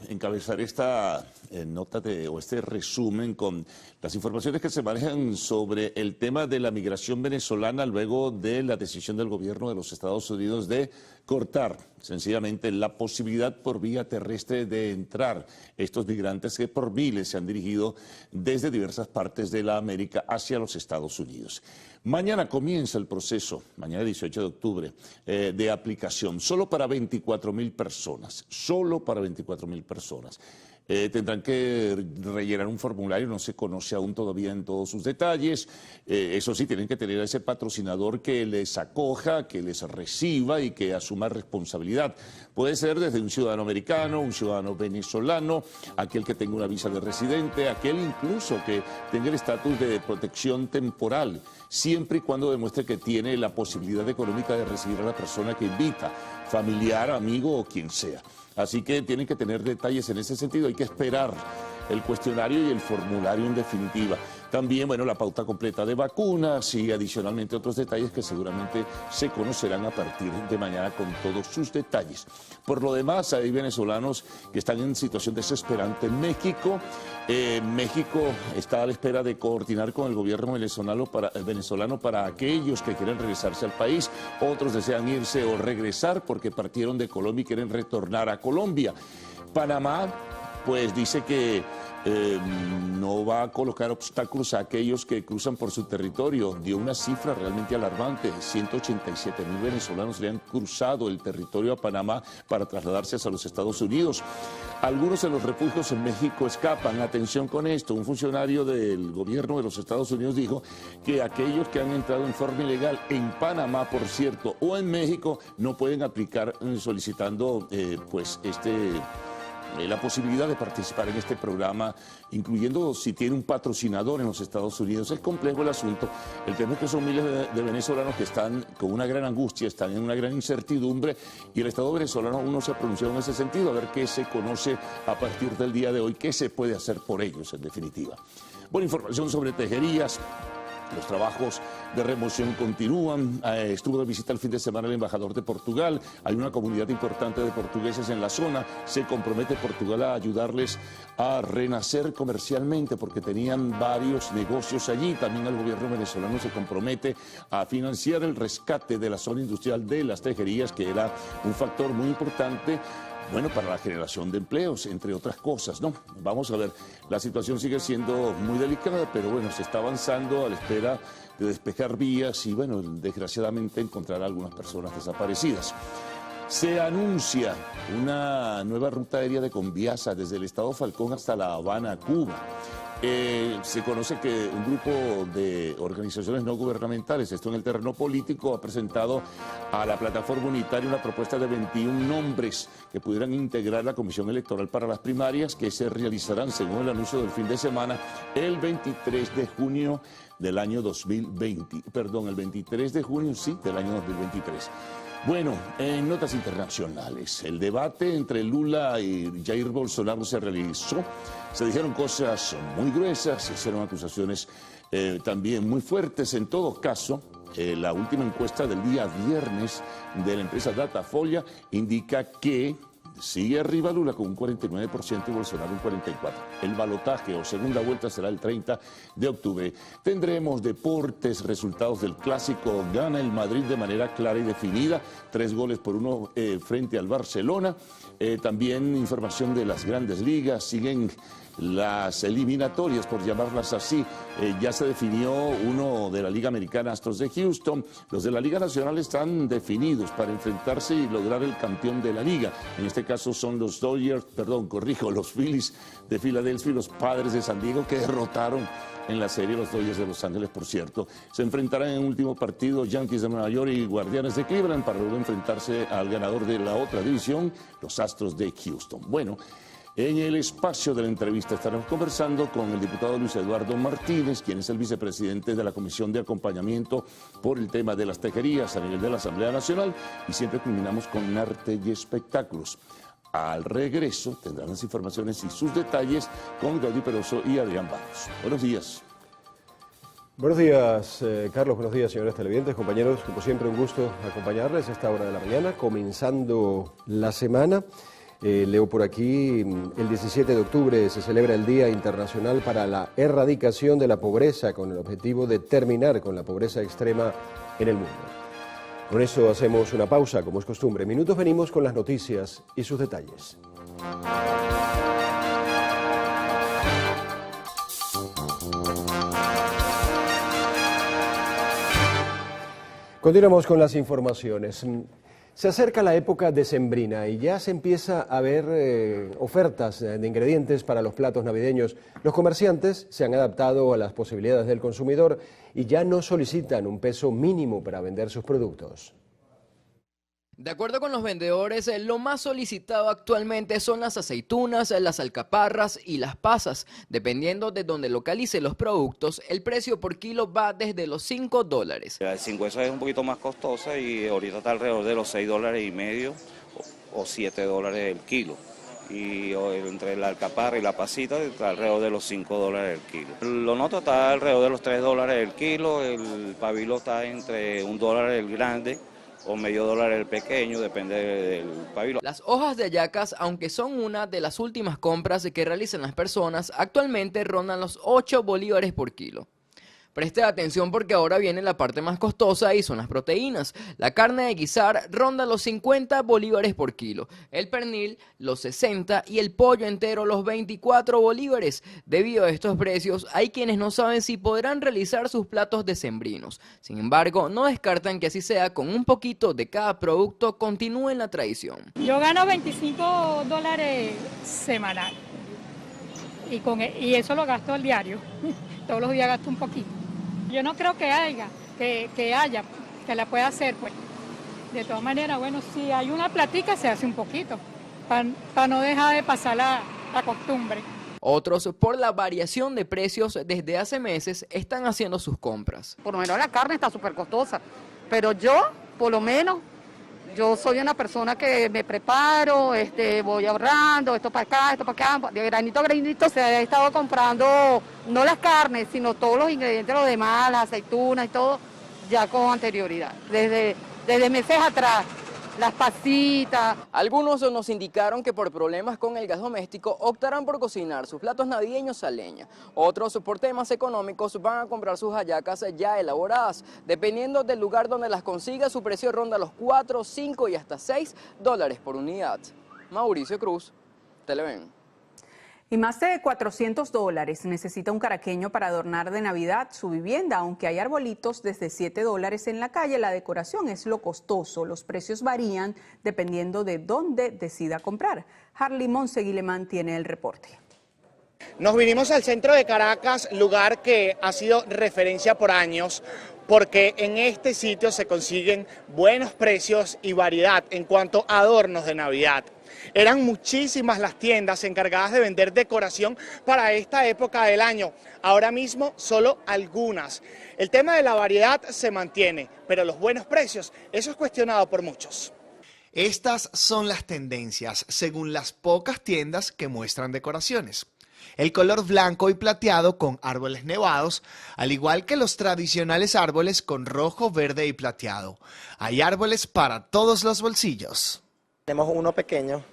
encabezar esta nota o este resumen con las informaciones que se manejan sobre el tema de la migración venezolana luego de la decisión del gobierno de los Estados Unidos de cortar sencillamente la posibilidad por vía terrestre de entrar estos migrantes que por miles se han dirigido desde diversas partes de la América hacia los Estados Unidos. Mañana comienza el proceso, mañana 18 de octubre, de aplicación, solo para 24.000 personas, solo para 24.000 personas. Tendrán que rellenar un formulario, no se conoce aún todavía en todos sus detalles. Eso sí, tienen que tener a ese patrocinador que les acoja, que les reciba y que asuma responsabilidad. Puede ser desde un ciudadano americano, un ciudadano venezolano, aquel que tenga una visa de residente, aquel incluso que tenga el estatus de protección temporal, siempre y cuando demuestre que tiene la posibilidad económica de recibir a la persona que invita, familiar, amigo o quien sea. Así que tienen que tener detalles en ese sentido, hay que esperar el cuestionario y el formulario en definitiva. También, bueno, la pauta completa de vacunas y adicionalmente otros detalles que seguramente se conocerán a partir de mañana con todos sus detalles. Por lo demás, hay venezolanos que están en situación desesperante en México. México está a la espera de coordinar con el gobierno venezolano para aquellos que quieren regresarse al país. Otros desean irse o regresar porque partieron de Colombia y quieren retornar a Colombia. Panamá, pues dice que no va a colocar obstáculos a aquellos que cruzan por su territorio. Dio una cifra realmente alarmante. 187.000 venezolanos le han cruzado el territorio a Panamá para trasladarse hacia los Estados Unidos. Algunos de los refugios en México escapan. Atención con esto. Un funcionario del gobierno de los Estados Unidos dijo que aquellos que han entrado en forma ilegal en Panamá, por cierto, o en México, no pueden aplicar solicitando la posibilidad de participar en este programa, incluyendo si tiene un patrocinador en los Estados Unidos. Es complejo el asunto. El tema es que son miles de venezolanos que están con una gran angustia, están en una gran incertidumbre y el Estado venezolano aún no se ha pronunciado en ese sentido, a ver qué se conoce a partir del día de hoy, qué se puede hacer por ellos en definitiva. Buena información sobre tejerías. Los trabajos de remoción continúan. Estuvo de visita el fin de semana el embajador de Portugal. Hay una comunidad importante de portugueses en la zona. Se compromete Portugal a ayudarles a renacer comercialmente porque tenían varios negocios allí. También el gobierno venezolano se compromete a financiar el rescate de la zona industrial de las tejerías, que era un factor muy importante, bueno, para la generación de empleos, entre otras cosas, ¿no? Vamos a ver, la situación sigue siendo muy delicada, pero bueno, se está avanzando a la espera de despejar vías y, bueno, desgraciadamente encontrar a algunas personas desaparecidas. Se anuncia una nueva ruta aérea de Conviasa desde el estado Falcón hasta La Habana, Cuba. Se conoce que un grupo de organizaciones no gubernamentales, esto en el terreno político, ha presentado a la plataforma unitaria una propuesta de 21 nombres que pudieran integrar la comisión electoral para las primarias que se realizarán, según el anuncio del fin de semana, el 23 de junio del año 2020. Perdón, el 23 de junio, sí, del año 2023. Bueno, en notas internacionales, el debate entre Lula y Jair Bolsonaro se realizó. Se dijeron cosas muy gruesas, se hicieron acusaciones también muy fuertes. En todo caso, la última encuesta del día viernes de la empresa Datafolia indica que sigue arriba Lula con un 49% y Bolsonaro un 44%. El balotaje o segunda vuelta será el 30 de octubre. Tendremos deportes, resultados del clásico. Gana el Madrid de manera clara y definida, 3-1 frente al Barcelona. También información de las grandes ligas. Siguen las eliminatorias, por llamarlas así. Ya se definió uno de la Liga Americana, Astros de Houston. Los de la Liga Nacional están definidos para enfrentarse y lograr el campeón de la liga. En este caso, caso son los los Phillies de Filadelfia y los Padres de San Diego, que derrotaron en la serie los Dodgers de Los Ángeles, por cierto. Se enfrentarán en el último partido Yankees de Nueva York y Guardianes de Cleveland para luego enfrentarse al ganador de la otra división, los Astros de Houston. Bueno, en el espacio de la entrevista estaremos conversando con el diputado Luis Eduardo Martínez, quien es el vicepresidente de la Comisión de Acompañamiento por el tema de las tejerías a nivel de la Asamblea Nacional, y siempre culminamos con arte y espectáculos. Al regreso tendrán las informaciones y sus detalles con Gaudí Peroso y Adrián Barros. Buenos días. Buenos días, Carlos. Buenos días, señores televidentes, compañeros. Como siempre, un gusto acompañarles a esta hora de la mañana, comenzando la semana. Leo por aquí, el 17 de octubre se celebra el Día Internacional para la Erradicación de la Pobreza, con el objetivo de terminar con la pobreza extrema en el mundo. Con eso hacemos una pausa, como es costumbre. En minutos venimos con las noticias y sus detalles. Continuamos con las informaciones. Se acerca la época decembrina y ya se empieza a ver ofertas de ingredientes para los platos navideños. Los comerciantes se han adaptado a las posibilidades del consumidor y ya no solicitan un peso mínimo para vender sus productos. De acuerdo con los vendedores, lo más solicitado actualmente son las aceitunas, las alcaparras y las pasas. Dependiendo de donde localice los productos, el precio por kilo va desde los $5. El sin hueso es un poquito más costosa y ahorita está alrededor de los $6.50 o $7 el kilo. Y entre la alcaparra y la pasita está alrededor de los $5 el kilo. Lo noto está alrededor de los $3 el kilo, el pabilo está entre $1 el grande o $0.50 el pequeño, depende del pabilo. Las hojas de hallacas, aunque son una de las últimas compras que realizan las personas, actualmente rondan los 8 bolívares por kilo. Preste atención porque ahora viene la parte más costosa y son las proteínas. La carne de guisar ronda los 50 bolívares por kilo, el pernil los 60 y el pollo entero los 24 bolívares. Debido a estos precios, hay quienes no saben si podrán realizar sus platos decembrinos. Sin embargo, no descartan que así sea, con un poquito de cada producto continúen la tradición. Yo gano $25 semanal y eso lo gasto al diario. Todos los días gasto un poquito. Yo no creo que haya, que la pueda hacer, pues. De todas maneras, bueno, si hay una platica se hace un poquito, para no dejar de pasar la costumbre. Otros, por la variación de precios desde hace meses, están haciendo sus compras. Por lo menos la carne está súper costosa, pero yo, por lo menos, yo soy una persona que me preparo, voy ahorrando, esto para acá, de granito a granito se ha estado comprando, no las carnes, sino todos los ingredientes, los demás, las aceitunas y todo, ya con anterioridad, desde meses atrás. Las pasitas. Algunos nos indicaron que por problemas con el gas doméstico optarán por cocinar sus platos navideños a leña. Otros, por temas económicos, van a comprar sus hallacas ya elaboradas. Dependiendo del lugar donde las consiga, su precio ronda los 4, 5 y hasta $6 por unidad. Mauricio Cruz, Televen. Y más de $400 necesita un caraqueño para adornar de Navidad su vivienda. Aunque hay arbolitos desde $7 en la calle, la decoración es lo costoso. Los precios varían dependiendo de dónde decida comprar. Harley Monseguilemán tiene el reporte. Nos vinimos al centro de Caracas, lugar que ha sido referencia por años, porque en este sitio se consiguen buenos precios y variedad en cuanto a adornos de Navidad. Eran muchísimas las tiendas encargadas de vender decoración para esta época del año. Ahora mismo solo algunas. El tema de la variedad se mantiene, pero los buenos precios, eso es cuestionado por muchos. Estas son las tendencias según las pocas tiendas que muestran decoraciones. El color blanco y plateado con árboles nevados, al igual que los tradicionales árboles con rojo, verde y plateado. Hay árboles para todos los bolsillos. Tenemos uno pequeño,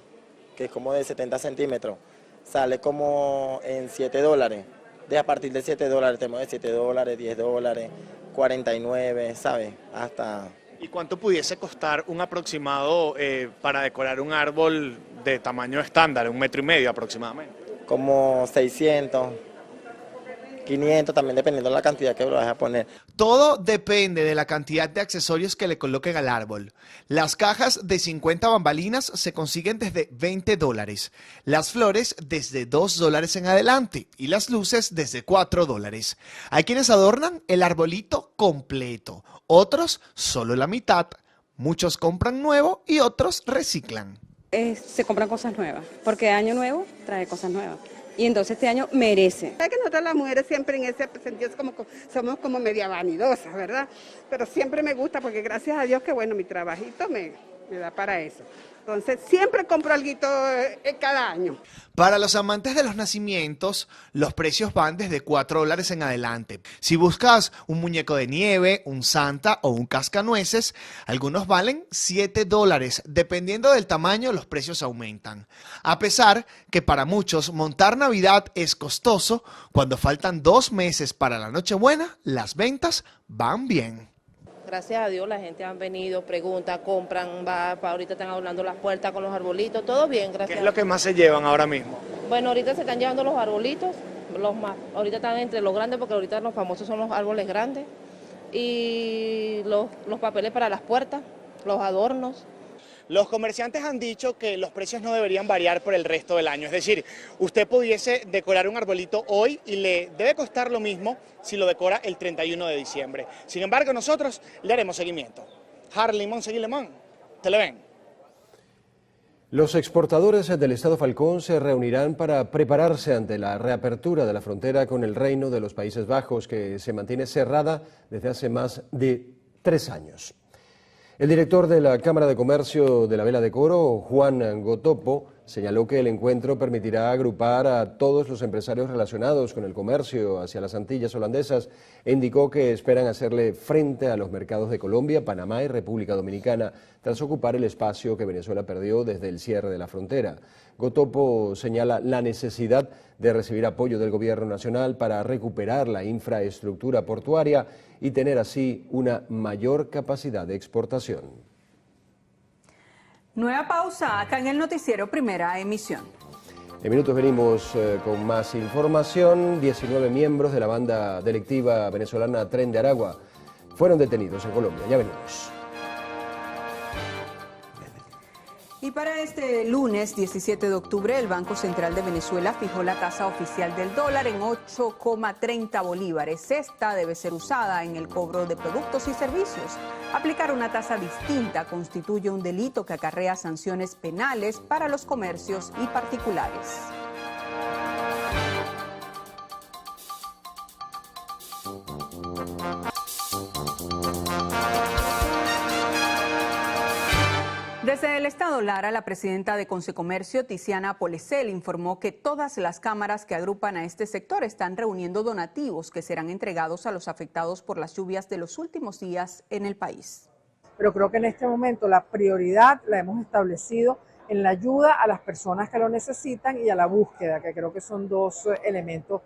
que es como de 70 centímetros, sale como en $7. De a partir de $7, tenemos de $7, $10, 49, ¿sabes? Hasta... ¿Y cuánto pudiese costar un aproximado para decorar un árbol de tamaño estándar, 1,5 metros aproximadamente? Como 600, 500, también dependiendo de la cantidad que lo vas a poner. Todo depende de la cantidad de accesorios que le coloquen al árbol. Las cajas de 50 bambalinas se consiguen desde $20, las flores desde $2 en adelante y las luces desde $4. Hay quienes adornan el arbolito completo, otros solo la mitad, muchos compran nuevo y otros reciclan. Se compran cosas nuevas, porque año nuevo trae cosas nuevas. Y entonces este año merece. Es que nosotras las mujeres siempre en ese sentido somos como media vanidosas, ¿verdad? Pero siempre me gusta porque gracias a Dios que bueno, mi trabajito me da para eso. Entonces siempre compro alguito cada año. Para los amantes de los nacimientos, los precios van desde $4 en adelante. Si buscas un muñeco de nieve, un Santa o un cascanueces, algunos valen $7. Dependiendo del tamaño, los precios aumentan. A pesar que para muchos montar Navidad es costoso, cuando faltan 2 meses para la Nochebuena, las ventas van bien. Gracias a Dios la gente han venido, pregunta, compran, ahorita están hablando las puertas con los arbolitos, todo bien, gracias. ¿Qué es lo que más se llevan ahora mismo? Bueno, ahorita se están llevando los arbolitos, ahorita están entre los grandes porque ahorita los famosos son los árboles grandes y los papeles para las puertas, los adornos. Los comerciantes han dicho que los precios no deberían variar por el resto del año. Es decir, usted pudiese decorar un arbolito hoy y le debe costar lo mismo si lo decora el 31 de diciembre. Sin embargo, nosotros le haremos seguimiento. Harley Monseguí Lemón, Televen. Los exportadores del Estado Falcón se reunirán para prepararse ante la reapertura de la frontera con el Reino de los Países Bajos, que se mantiene cerrada desde hace más de 3 años. El director de la Cámara de Comercio de la Vela de Coro, Juan Gotopo, señaló que el encuentro permitirá agrupar a todos los empresarios relacionados con el comercio hacia las Antillas holandesas e indicó que esperan hacerle frente a los mercados de Colombia, Panamá y República Dominicana tras ocupar el espacio que Venezuela perdió desde el cierre de la frontera. Gotopo señala la necesidad de recibir apoyo del Gobierno nacional para recuperar la infraestructura portuaria y tener así una mayor capacidad de exportación. Nueva pausa acá en el noticiero Primera Emisión. En minutos venimos con más información. 19 miembros de la banda delictiva venezolana Tren de Aragua fueron detenidos en Colombia. Ya venimos. Y para este lunes 17 de octubre, el Banco Central de Venezuela fijó la tasa oficial del dólar en 8,30 bolívares. Esta debe ser usada en el cobro de productos y servicios. Aplicar una tasa distinta constituye un delito que acarrea sanciones penales para los comercios y particulares. Desde el Estado Lara, la presidenta de Consecomercio, Tiziana Polesel, informó que todas las cámaras que agrupan a este sector están reuniendo donativos que serán entregados a los afectados por las lluvias de los últimos días en el país. Pero creo que en este momento la prioridad la hemos establecido en la ayuda a las personas que lo necesitan y a la búsqueda, que creo que son 2 elementos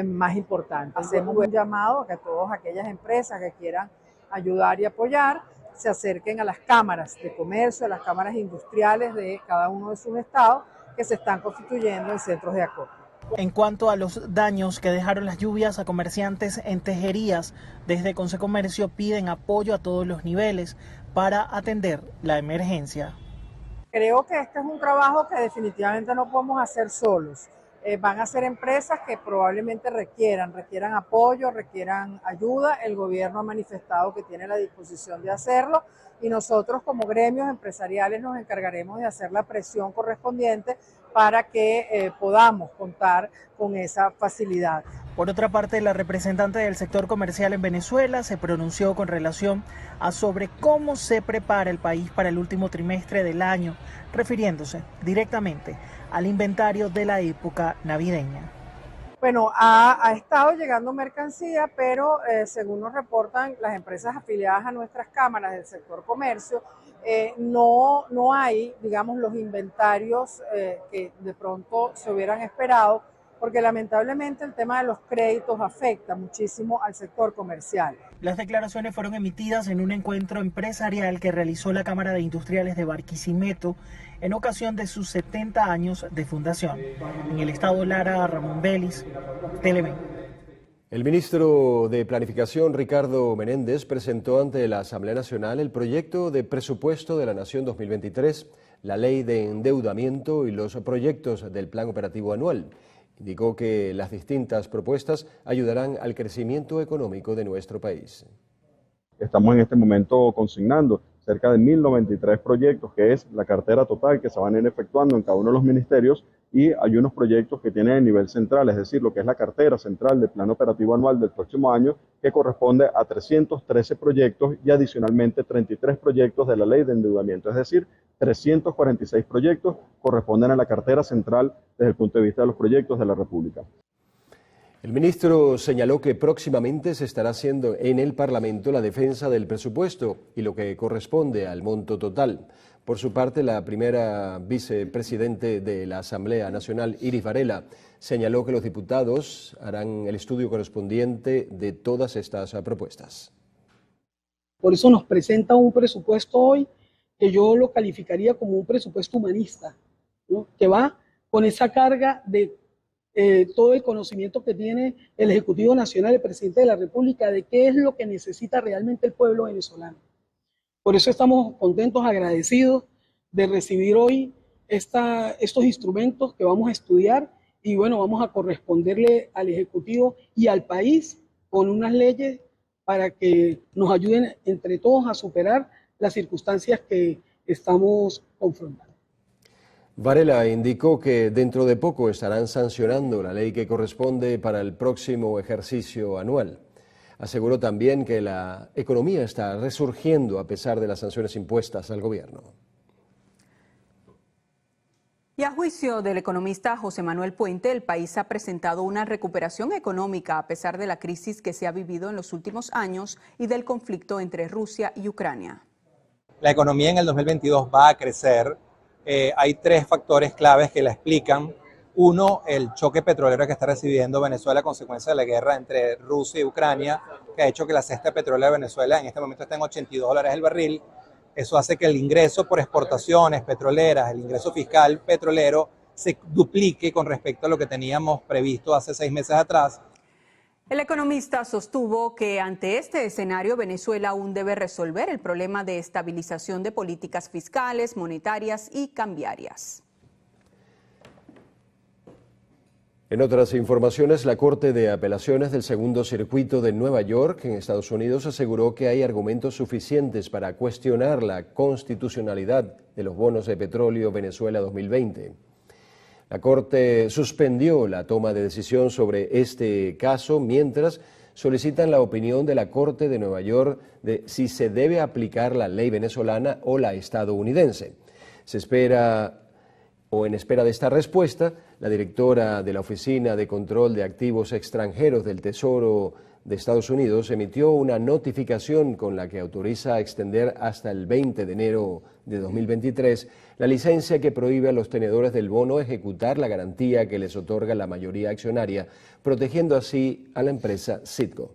más importantes. Hacemos un llamado a que todas aquellas empresas que quieran ayudar y apoyar se acerquen a las cámaras de comercio, a las cámaras industriales de cada uno de sus estados que se están constituyendo en centros de acopio. En cuanto a los daños que dejaron las lluvias a comerciantes en tejerías, desde Consecomercio piden apoyo a todos los niveles para atender la emergencia. Creo que este es un trabajo que definitivamente no podemos hacer solos. Van a ser empresas que probablemente requieran apoyo, requieran ayuda. El gobierno ha manifestado que tiene la disposición de hacerlo y nosotros como gremios empresariales nos encargaremos de hacer la presión correspondiente para que podamos contar con esa facilidad. Por otra parte, la representante del sector comercial en Venezuela se pronunció con relación a sobre cómo se prepara el país para el último trimestre del año, refiriéndose directamente al inventario de la época navideña. Bueno, ha estado llegando mercancía, pero según nos reportan las empresas afiliadas a nuestras cámaras del sector comercio, no hay, digamos, los inventarios que de pronto se hubieran esperado, porque lamentablemente el tema de los créditos afecta muchísimo al sector comercial. Las declaraciones fueron emitidas en un encuentro empresarial que realizó la Cámara de Industriales de Barquisimeto en ocasión de sus 70 años de fundación. En el estado Lara, Ramón Vélez, Televen. El ministro de Planificación, Ricardo Menéndez, presentó ante la Asamblea Nacional el proyecto de presupuesto de la Nación 2023, la ley de endeudamiento y los proyectos del Plan Operativo Anual. Indicó que las distintas propuestas ayudarán al crecimiento económico de nuestro país. Estamos en este momento consignando cerca de 1.093 proyectos, que es la cartera total que se van a ir efectuando en cada uno de los ministerios, y hay unos proyectos que tienen el nivel central, es decir, lo que es la cartera central del Plan Operativo Anual del próximo año, que corresponde a 313 proyectos y adicionalmente 33 proyectos de la Ley de Endeudamiento, es decir, 346 proyectos corresponden a la cartera central desde el punto de vista de los proyectos de la República. El ministro señaló que próximamente se estará haciendo en el Parlamento la defensa del presupuesto y lo que corresponde al monto total. Por su parte, la primera vicepresidente de la Asamblea Nacional, Iris Varela, señaló que los diputados harán el estudio correspondiente de todas estas propuestas. Por eso nos presenta un presupuesto hoy que yo lo calificaría como un presupuesto humanista, ¿no? Que va con esa carga de todo el conocimiento que tiene el Ejecutivo Nacional, el Presidente de la República, de qué es lo que necesita realmente el pueblo venezolano. Por eso estamos contentos, agradecidos de recibir hoy estos instrumentos que vamos a estudiar y bueno, vamos a corresponderle al Ejecutivo y al país con unas leyes para que nos ayuden entre todos a superar las circunstancias que estamos confrontando. Varela indicó que dentro de poco estarán sancionando la ley que corresponde para el próximo ejercicio anual. Aseguró también que la economía está resurgiendo a pesar de las sanciones impuestas al gobierno. Y a juicio del economista José Manuel Puente, el país ha presentado una recuperación económica a pesar de la crisis que se ha vivido en los últimos años y del conflicto entre Rusia y Ucrania. La economía en el 2022 va a crecer. Hay tres factores claves que la explican. Uno, el choque petrolero que está recibiendo Venezuela a consecuencia de la guerra entre Rusia y Ucrania, que ha hecho que la cesta petrolera de Venezuela en este momento está en $82 el barril. Eso hace que el ingreso por exportaciones petroleras, el ingreso fiscal petrolero, se duplique con respecto a lo que teníamos previsto hace 6 meses atrás. El economista sostuvo que ante este escenario Venezuela aún debe resolver el problema de estabilización de políticas fiscales, monetarias y cambiarias. En otras informaciones, la Corte de Apelaciones del Segundo Circuito de Nueva York, en Estados Unidos, aseguró que hay argumentos suficientes para cuestionar la constitucionalidad de los bonos de petróleo Venezuela 2020. La Corte suspendió la toma de decisión sobre este caso mientras solicitan la opinión de la Corte de Nueva York de si se debe aplicar la ley venezolana o la estadounidense. Se espera, o en espera de esta respuesta, la directora de la Oficina de Control de Activos Extranjeros del Tesoro de Estados Unidos emitió una notificación con la que autoriza a extender hasta el 20 de enero de 2023 la licencia que prohíbe a los tenedores del bono ejecutar la garantía que les otorga la mayoría accionaria, protegiendo así a la empresa Citgo.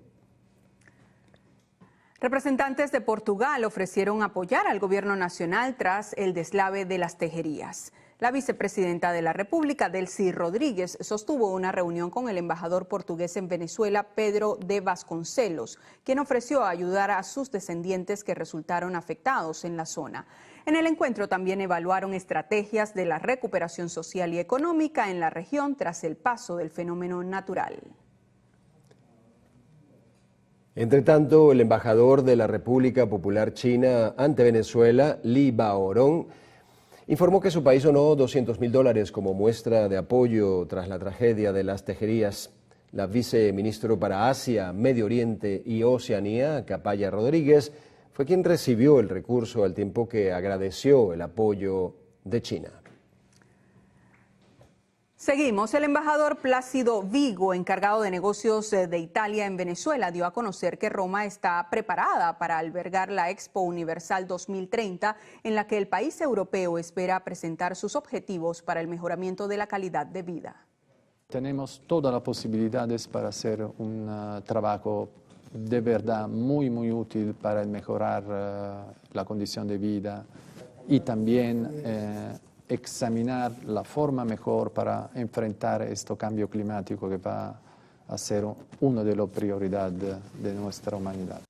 Representantes de Portugal ofrecieron apoyar al gobierno nacional tras el deslave de las tejerías. La vicepresidenta de la República, Delcy Rodríguez, sostuvo una reunión con el embajador portugués en Venezuela, Pedro de Vasconcelos, quien ofreció ayudar a sus descendientes que resultaron afectados en la zona. En el encuentro también evaluaron estrategias de la recuperación social y económica en la región tras el paso del fenómeno natural. Entre tanto, el embajador de la República Popular China ante Venezuela, Li Baorong, informó que su país donó $200.000 como muestra de apoyo tras la tragedia de las tejerías. La viceministro para Asia, Medio Oriente y Oceanía, Capaya Rodríguez, fue quien recibió el recurso al tiempo que agradeció el apoyo de China. Seguimos. El embajador Plácido Vigo, encargado de negocios de Italia en Venezuela, dio a conocer que Roma está preparada para albergar la Expo Universal 2030, en la que el país europeo espera presentar sus objetivos para el mejoramiento de la calidad de vida. Tenemos todas las posibilidades para hacer un trabajo de verdad muy útil para mejorar la condición de vida y también examinar la forma mejor para enfrentar este cambio climático que va a ser una de las prioridades de nuestra humanidad.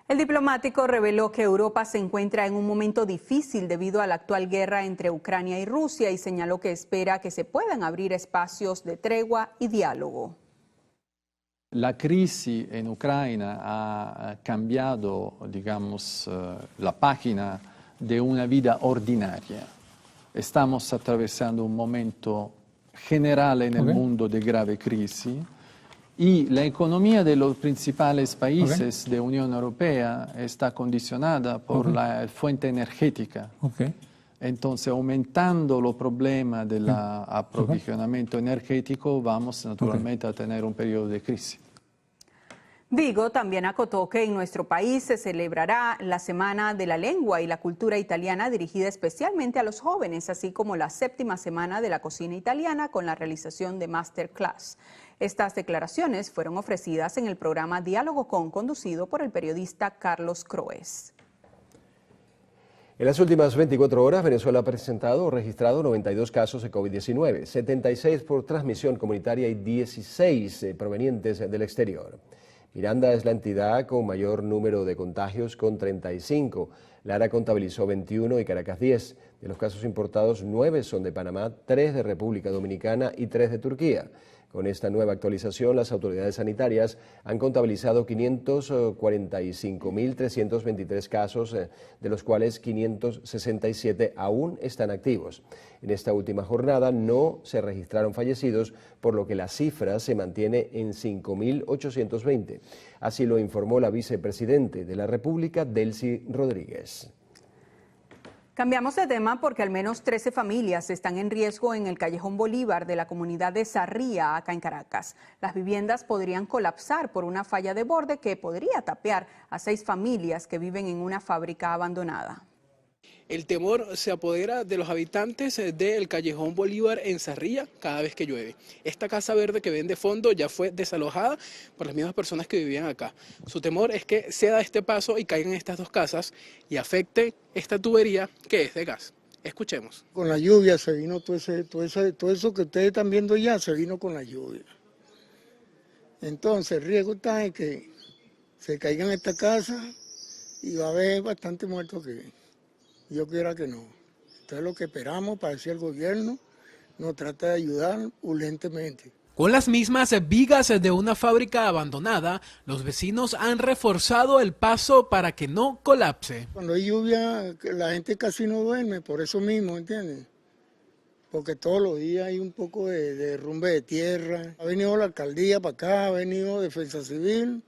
El diplomático reveló que Europa se encuentra en un momento difícil debido a la actual guerra entre Ucrania y Rusia y señaló que espera que se puedan abrir espacios de tregua y diálogo. La crisis en Ucrania ha cambiado, digamos, la página de una vida ordinaria. Estamos atravesando un momento general en el mundo de grave crisis y la economía de los principales países de Unión Europea está condicionada por la fuente energética. Entonces, aumentando los problemas del aprovisionamiento energético, vamos naturalmente a tener un periodo de crisis. Vigo también acotó que en nuestro país se celebrará la Semana de la Lengua y la Cultura Italiana dirigida especialmente a los jóvenes, así como la 7ª Semana de la Cocina Italiana con la realización de masterclass. Estas declaraciones fueron ofrecidas en el programa Diálogo Con, conducido por el periodista Carlos Croes. En las últimas 24 horas, Venezuela ha presentado o registrado 92 casos de COVID-19, 76 por transmisión comunitaria y 16 provenientes del exterior. Miranda es la entidad con mayor número de contagios, con 35. Lara contabilizó 21 y Caracas 10. De los casos importados, 9 son de Panamá, 3 de República Dominicana y 3 de Turquía. Con esta nueva actualización, las autoridades sanitarias han contabilizado 545.323 casos, de los cuales 567 aún están activos. En esta última jornada no se registraron fallecidos, por lo que la cifra se mantiene en 5.820. Así lo informó la vicepresidente de la República, Delcy Rodríguez. Cambiamos de tema porque al menos 13 familias están en riesgo en el Callejón Bolívar de la comunidad de Sarría, acá en Caracas. Las viviendas podrían colapsar por una falla de borde que podría tapiar a 6 familias que viven en una fábrica abandonada. El temor se apodera de los habitantes del Callejón Bolívar en Sarría cada vez que llueve. Esta casa verde que ven de fondo ya fue desalojada por las mismas personas que vivían acá. Su temor es que ceda este paso y caigan estas 2 casas y afecte esta tubería que es de gas. Escuchemos. Con la lluvia se vino todo eso que ustedes están viendo ya, se vino con la lluvia. Entonces el riesgo está en que se caigan esta casa y va a haber bastante muertos que... Yo quiera que no. Entonces lo que esperamos para decir el gobierno nos trata de ayudar urgentemente. Con las mismas vigas de una fábrica abandonada, los vecinos han reforzado el paso para que no colapse. Cuando hay lluvia, la gente casi no duerme, por eso mismo, ¿entiendes? Porque todos los días hay un poco de derrumbe de tierra. Ha venido la alcaldía para acá, ha venido Defensa Civil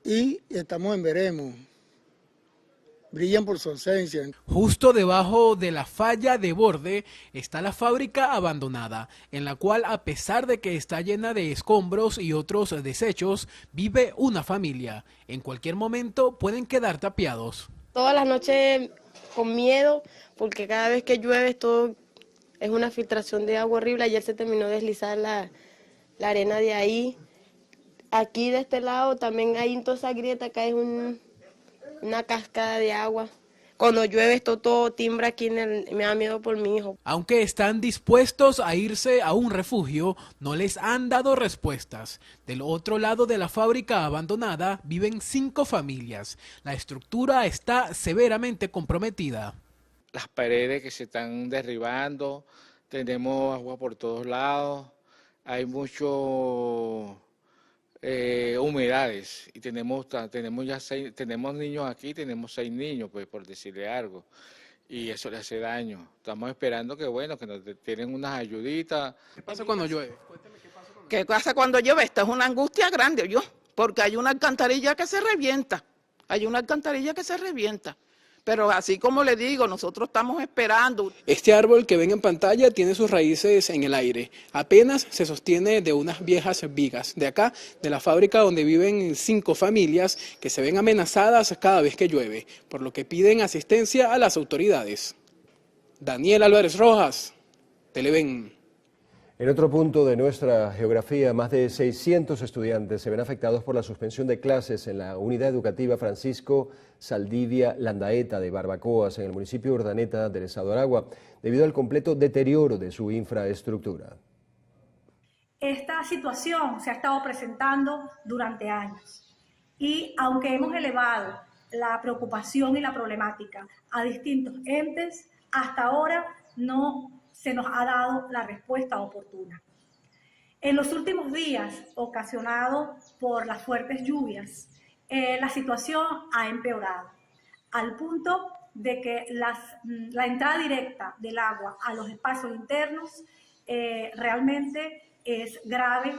y estamos en veremos. Brillan por su ausencia. Justo debajo de la falla de borde está la fábrica abandonada, en la cual, a pesar de que está llena de escombros y otros desechos, vive una familia. En cualquier momento pueden quedar tapiados. Todas las noches con miedo, porque cada vez que llueve esto es una filtración de agua horrible. Ayer se terminó de deslizar la arena de ahí. Aquí de este lado también hay en toda esa grieta, acá es una cascada de agua. Cuando llueve esto todo timbra aquí, me da miedo por mi hijo. Aunque están dispuestos a irse a un refugio, no les han dado respuestas. Del otro lado de la fábrica abandonada viven 5 familias. La estructura está severamente comprometida. Las paredes que se están derribando, tenemos agua por todos lados, hay mucho... humedades y tenemos niños aquí, tenemos 6 niños, pues por decirle algo, y eso le hace daño. Estamos esperando que nos tienen unas ayuditas. ¿Qué pasa cuando llueve? ¿Qué pasa cuando llueve? Esta es una angustia grande, porque hay una alcantarilla que se revienta, pero así como le digo, nosotros estamos esperando. Este árbol que ven en pantalla tiene sus raíces en el aire. Apenas se sostiene de unas viejas vigas. De acá, de la fábrica donde viven 5 familias que se ven amenazadas cada vez que llueve, por lo que piden asistencia a las autoridades. Daniel Álvarez Rojas, Televen. En otro punto de nuestra geografía, más de 600 estudiantes se ven afectados por la suspensión de clases en la unidad educativa Francisco Saldivia Landaeta de Barbacoas, en el municipio de Urdaneta del estado Aragua, debido al completo deterioro de su infraestructura. Esta situación se ha estado presentando durante años y aunque hemos elevado la preocupación y la problemática a distintos entes, hasta ahora no se nos ha dado la respuesta oportuna. En los últimos días, ocasionado por las fuertes lluvias, la situación ha empeorado, al punto de que la entrada directa del agua a los espacios internos realmente es grave.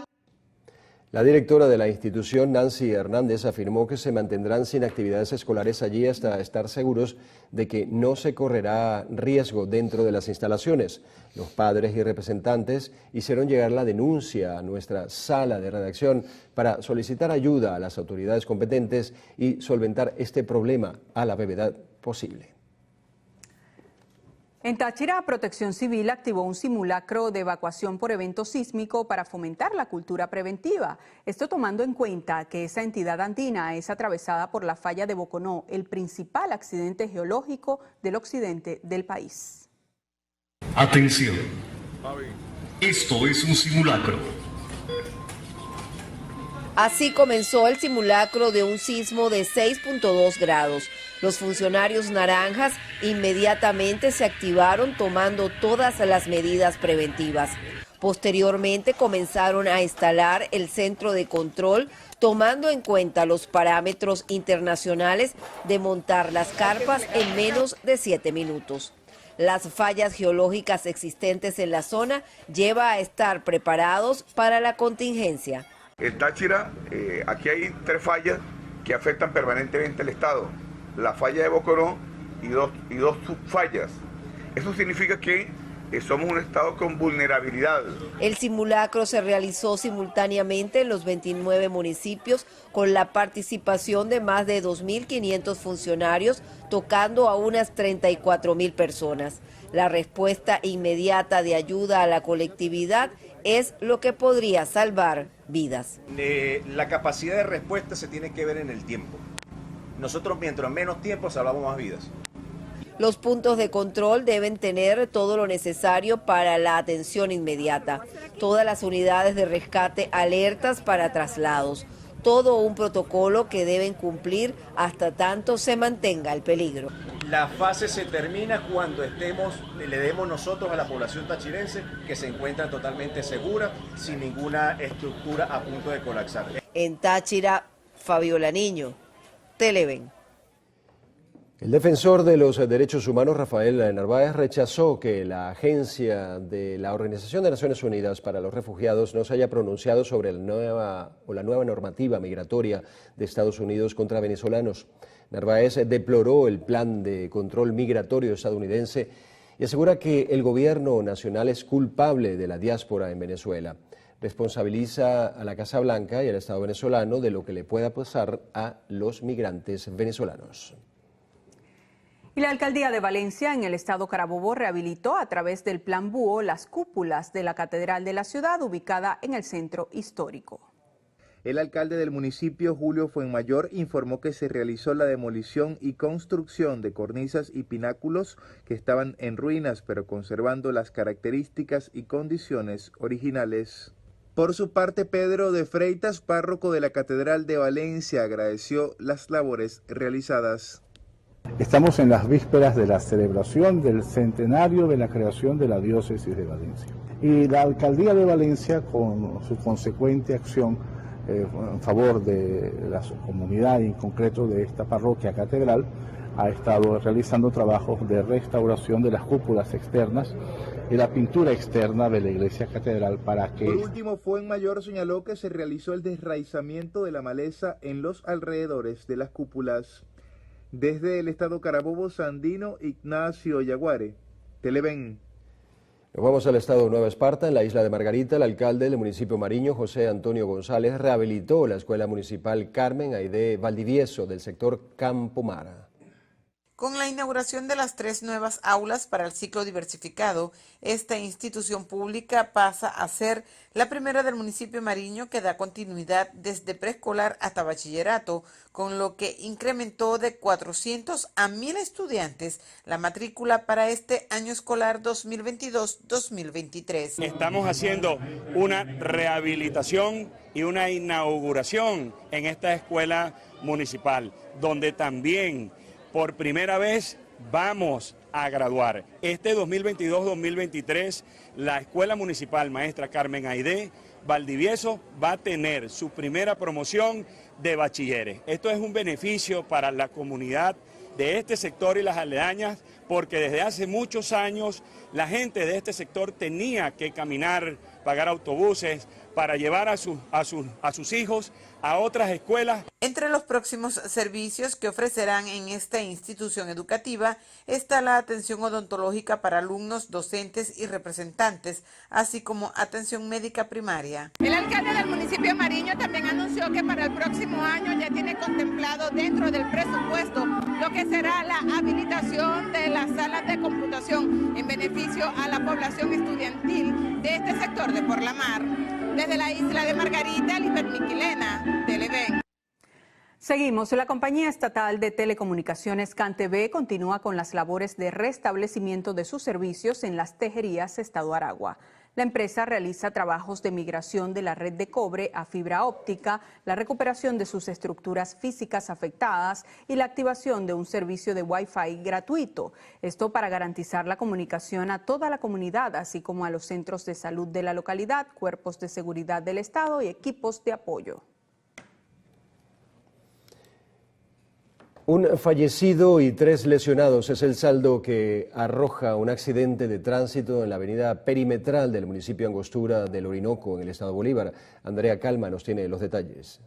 La directora de la institución, Nancy Hernández, afirmó que se mantendrán sin actividades escolares allí hasta estar seguros de que no se correrá riesgo dentro de las instalaciones. Los padres y representantes hicieron llegar la denuncia a nuestra sala de redacción para solicitar ayuda a las autoridades competentes y solventar este problema a la brevedad posible. En Táchira, Protección Civil activó un simulacro de evacuación por evento sísmico para fomentar la cultura preventiva. Esto tomando en cuenta que esa entidad andina es atravesada por la falla de Boconó, el principal accidente geológico del occidente del país. Atención, esto es un simulacro. Así comenzó el simulacro de un sismo de 6.2 grados. Los funcionarios naranjas inmediatamente se activaron tomando todas las medidas preventivas. Posteriormente comenzaron a instalar el centro de control, tomando en cuenta los parámetros internacionales de montar las carpas en menos de 7 minutos. Las fallas geológicas existentes en la zona lleva a estar preparados para la contingencia. En Táchira, aquí hay 3 fallas que afectan permanentemente al estado. La falla de Boconó y dos subfallas. Eso significa que somos un estado con vulnerabilidad. El simulacro se realizó simultáneamente en los 29 municipios con la participación de más de 2.500 funcionarios, tocando a unas 34.000 personas. La respuesta inmediata de ayuda a la colectividad es lo que podría salvar vidas. La capacidad de respuesta se tiene que ver en el tiempo. Nosotros mientras menos tiempo salvamos más vidas. Los puntos de control deben tener todo lo necesario para la atención inmediata. Todas las unidades de rescate alertas para traslados. Todo un protocolo que deben cumplir hasta tanto se mantenga el peligro. La fase se termina cuando le demos nosotros a la población tachirense que se encuentra totalmente segura, sin ninguna estructura a punto de colapsar. En Táchira, Fabiola Niño, Televen. El defensor de los derechos humanos, Rafael Narváez, rechazó que la agencia de la Organización de Naciones Unidas para los Refugiados no se haya pronunciado sobre la nueva normativa migratoria de Estados Unidos contra venezolanos. Narváez deploró el plan de control migratorio estadounidense y asegura que el gobierno nacional es culpable de la diáspora en Venezuela. Responsabiliza a la Casa Blanca y al Estado venezolano de lo que le pueda pasar a los migrantes venezolanos. Y la alcaldía de Valencia, en el estado Carabobo, rehabilitó a través del Plan Búho las cúpulas de la catedral de la ciudad, ubicada en el centro histórico. El alcalde del municipio, Julio Fuenmayor, informó que se realizó la demolición y construcción de cornisas y pináculos que estaban en ruinas, pero conservando las características y condiciones originales. Por su parte, Pedro de Freitas, párroco de la Catedral de Valencia, agradeció las labores realizadas. Estamos en las vísperas de la celebración del centenario de la creación de la diócesis de Valencia. Y la alcaldía de Valencia, con su consecuente acción en favor de la comunidad y en concreto de esta parroquia catedral, ha estado realizando trabajos de restauración de las cúpulas externas y la pintura externa de la iglesia catedral para que... Por último, Fuenmayor señaló que se realizó el desraizamiento de la maleza en los alrededores de las cúpulas. Desde el estado Carabobo, Sandino, Ignacio Yaguare, Televen. Nos vamos al estado de Nueva Esparta, en la isla de Margarita. El alcalde del municipio Mariño, José Antonio González, rehabilitó la escuela municipal Carmen Aide Valdivieso del sector Campomara. Con la inauguración de las 3 nuevas aulas para el ciclo diversificado, esta institución pública pasa a ser la primera del municipio de Mariño que da continuidad desde preescolar hasta bachillerato, con lo que incrementó de 400 a 1.000 estudiantes la matrícula para este año escolar 2022-2023. Estamos haciendo una rehabilitación y una inauguración en esta escuela municipal, donde también por primera vez vamos a graduar. Este 2022-2023, la Escuela Municipal Maestra Carmen Aidé Valdivieso va a tener su primera promoción de bachilleres. Esto es un beneficio para la comunidad de este sector y las aledañas, porque desde hace muchos años la gente de este sector tenía que caminar, pagar autobuses para llevar a sus hijos a otras escuelas. Entre los próximos servicios que ofrecerán en esta institución educativa está la atención odontológica para alumnos, docentes y representantes, así como atención médica primaria. El alcalde del municipio de Mariño también anunció que para el próximo año ya tiene contemplado dentro del presupuesto lo que será la habilitación de las salas de computación en beneficio a la población estudiantil de este sector de Por la Mar. Desde la isla de Margarita, Liber Miquilena, Televen. Seguimos. La compañía estatal de telecomunicaciones CanTV continúa con las labores de restablecimiento de sus servicios en Las Tejerías, Estado Aragua. La empresa realiza trabajos de migración de la red de cobre a fibra óptica, la recuperación de sus estructuras físicas afectadas y la activación de un servicio de Wi-Fi gratuito. Esto para garantizar la comunicación a toda la comunidad, así como a los centros de salud de la localidad, cuerpos de seguridad del Estado y equipos de apoyo. Un fallecido y 3 lesionados es el saldo que arroja un accidente de tránsito en la avenida perimetral del municipio Angostura del Orinoco, en el estado Bolívar. Andrea Calma nos tiene los detalles.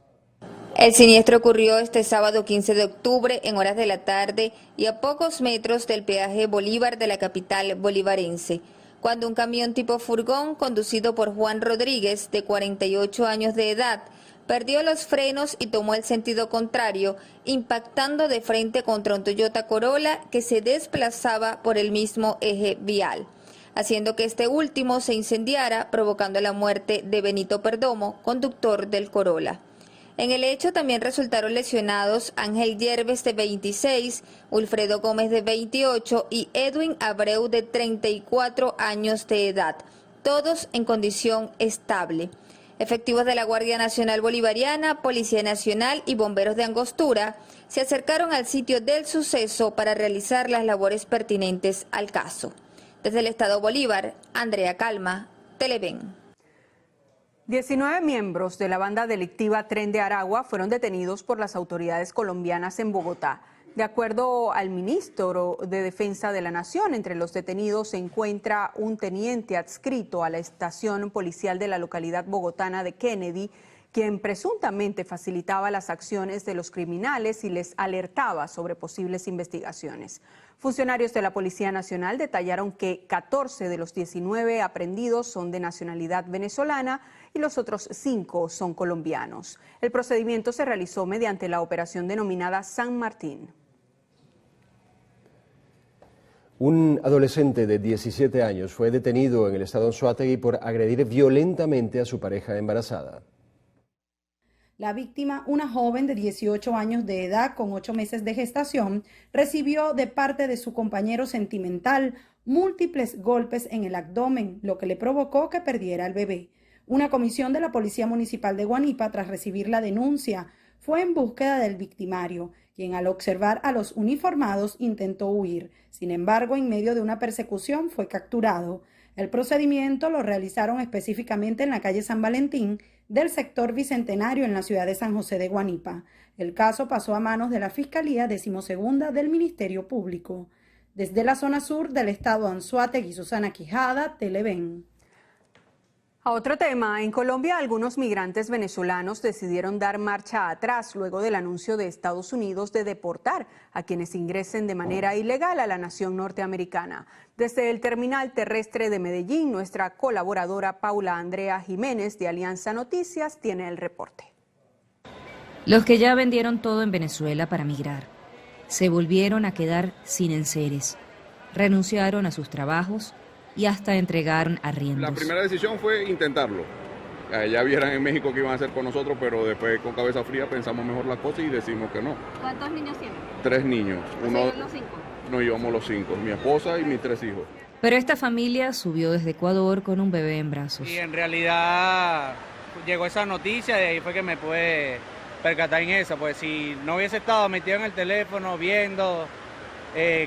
El siniestro ocurrió este sábado 15 de octubre en horas de la tarde y a pocos metros del peaje Bolívar de la capital bolivarense, cuando un camión tipo furgón conducido por Juan Rodríguez, de 48 años de edad, perdió los frenos y tomó el sentido contrario, impactando de frente contra un Toyota Corolla que se desplazaba por el mismo eje vial, haciendo que este último se incendiara, provocando la muerte de Benito Perdomo, conductor del Corolla. En el hecho también resultaron lesionados Ángel Yerves, de 26, Wilfredo Gómez, de 28 y Edwin Abreu, de 34 años de edad, todos en condición estable. Efectivos de la Guardia Nacional Bolivariana, Policía Nacional y bomberos de Angostura se acercaron al sitio del suceso para realizar las labores pertinentes al caso. Desde el estado Bolívar, Andrea Calma, Televen. 19 miembros de la banda delictiva Tren de Aragua fueron detenidos por las autoridades colombianas en Bogotá. De acuerdo al ministro de Defensa de la Nación, entre los detenidos se encuentra un teniente adscrito a la estación policial de la localidad bogotana de Kennedy, quien presuntamente facilitaba las acciones de los criminales y les alertaba sobre posibles investigaciones. Funcionarios de la Policía Nacional detallaron que 14 de los 19 aprehendidos son de nacionalidad venezolana y los otros 5 son colombianos. El procedimiento se realizó mediante la operación denominada San Martín. Un adolescente de 17 años fue detenido en el estado Anzoátegui por agredir violentamente a su pareja embarazada. La víctima, una joven de 18 años de edad con 8 meses de gestación, recibió de parte de su compañero sentimental múltiples golpes en el abdomen, lo que le provocó que perdiera al bebé. Una comisión de la Policía Municipal de Guanipa, tras recibir la denuncia, fue en búsqueda del victimario, quien al observar a los uniformados intentó huir. Sin embargo, en medio de una persecución fue capturado. El procedimiento lo realizaron específicamente en la calle San Valentín del sector Bicentenario en la ciudad de San José de Guanipa. El caso pasó a manos de la Fiscalía 12ª del Ministerio Público. Desde la zona sur del estado Anzoátegui, Susana Quijada, Televen. A otro tema, en Colombia algunos migrantes venezolanos decidieron dar marcha atrás luego del anuncio de Estados Unidos de deportar a quienes ingresen de manera ilegal a la nación norteamericana. Desde el terminal terrestre de Medellín, nuestra colaboradora Paula Andrea Jiménez de Alianza Noticias tiene el reporte. Los que ya vendieron todo en Venezuela para migrar. se volvieron a quedar sin enseres, renunciaron a sus trabajos y hasta entregaron arriendos. La primera decisión fue intentarlo. Ya vieran en México qué iban a hacer con nosotros, pero después con cabeza fría pensamos mejor las cosas y decimos que no. ¿Cuántos niños tienen? 3 niños. ¿Ustedes los 5? No, íbamos los 5, mi esposa y mis 3 hijos. Pero esta familia subió desde Ecuador con un bebé en brazos. Y en realidad llegó esa noticia y ahí fue que me pude percatar en eso, pues si no hubiese estado metido en el teléfono viendo,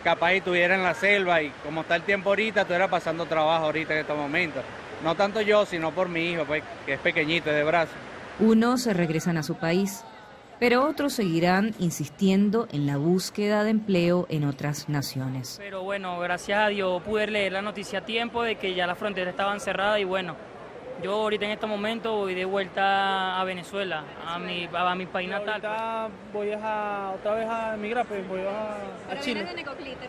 capaz estuviera en la selva y como está el tiempo ahorita, estuviera pasando trabajo ahorita en estos momentos. No tanto yo, sino por mi hijo, pues, que es pequeñito, de brazo. Unos se regresan a su país, pero otros seguirán insistiendo en la búsqueda de empleo en otras naciones. Pero bueno, gracias a Dios pude leer la noticia a tiempo de que ya las fronteras estaban cerradas y bueno, yo ahorita en este momento voy de vuelta a Venezuela, a mi país natal. Voy otra vez a emigrar, pues voy a Chile.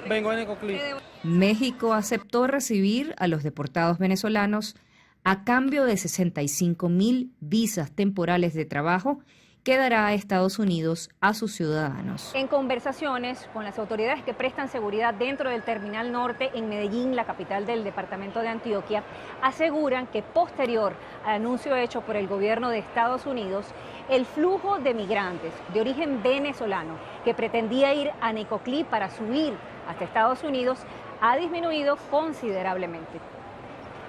Vengo de Necoclí. México aceptó recibir a los deportados venezolanos a cambio de 65,000 visas temporales de trabajo que dará a Estados Unidos a sus ciudadanos. En conversaciones con las autoridades que prestan seguridad dentro del Terminal Norte en Medellín, la capital del departamento de Antioquia, aseguran que posterior al anuncio hecho por el gobierno de Estados Unidos, el flujo de migrantes de origen venezolano que pretendía ir a Necoclí para subir hasta Estados Unidos ha disminuido considerablemente.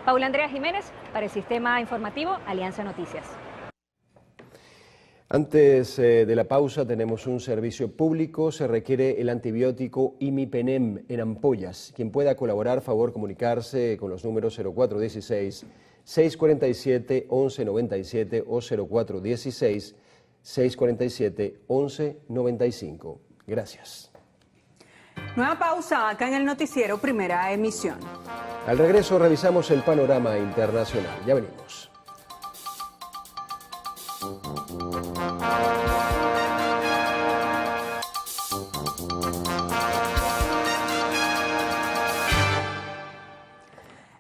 Paula Andrea Jiménez para el Sistema Informativo Alianza Noticias. Antes de la pausa tenemos un servicio público. Se requiere el antibiótico imipenem en ampollas. Quien pueda colaborar, favor comunicarse con los números 0416-647-1197 o 0416-647-1195. Gracias. Nueva pausa acá en el noticiero Primera Emisión. Al regreso revisamos el panorama internacional. Ya venimos.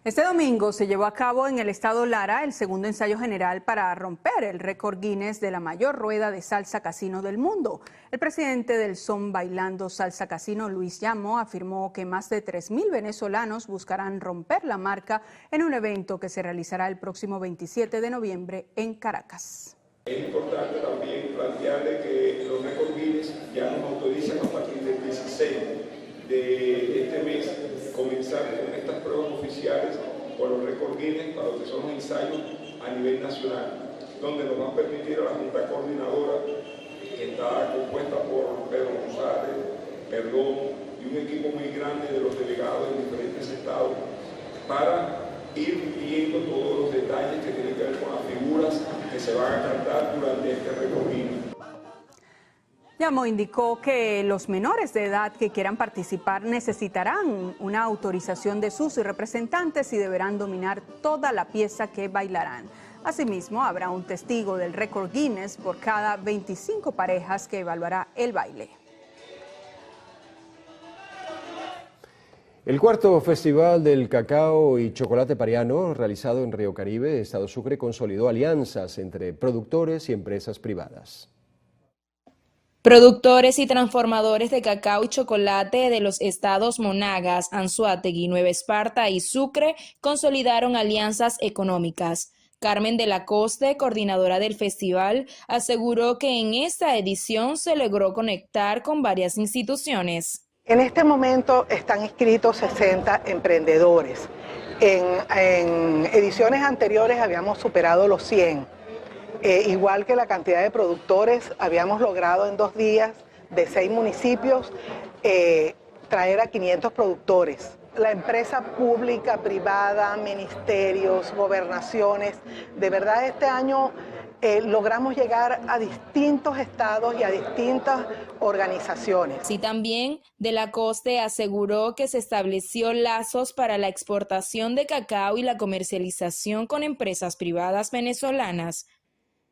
Este domingo se llevó a cabo en el estado Lara el segundo ensayo general para romper el récord Guinness de la mayor rueda de salsa casino del mundo. El presidente del Son Bailando Salsa Casino, Luis Llamo, afirmó que más de 3,000 venezolanos buscarán romper la marca en un evento que se realizará el próximo 27 de noviembre en Caracas. Es importante también plantearle que los récords Guinness ya nos autorizan a partir del 16 de este mes comenzar con estas pruebas oficiales con los récords Guinness para lo que son los ensayos a nivel nacional, donde nos va a permitir a la Junta Coordinadora, que está compuesta por Pedro González, Perdomo y un equipo muy grande de los delegados en diferentes estados, para ir viendo todos los detalles que tienen que ver con las figuras que se van a cantar durante este récord Guinness. Llamo indicó que los menores de edad que quieran participar necesitarán una autorización de sus representantes y deberán dominar toda la pieza que bailarán. Asimismo, habrá un testigo del récord Guinness por cada 25 parejas que evaluará el baile. El cuarto Festival del Cacao y Chocolate Pariano, realizado en Río Caribe, Estado Sucre, consolidó alianzas entre productores y empresas privadas. Productores y transformadores de cacao y chocolate de los estados Monagas, Anzoátegui, Nueva Esparta y Sucre consolidaron alianzas económicas. Carmen de la Coste, coordinadora del festival, aseguró que en esta edición se logró conectar con varias instituciones. En este momento están inscritos 60 emprendedores. En ediciones anteriores habíamos superado los 100. Igual que la cantidad de productores, habíamos logrado en 2 días de 6 municipios traer a 500 productores. La empresa pública, privada, ministerios, gobernaciones, de verdad este año logramos llegar a distintos estados y a distintas organizaciones. Sí, también de la Coste aseguró que se estableció lazos para la exportación de cacao y la comercialización con empresas privadas venezolanas.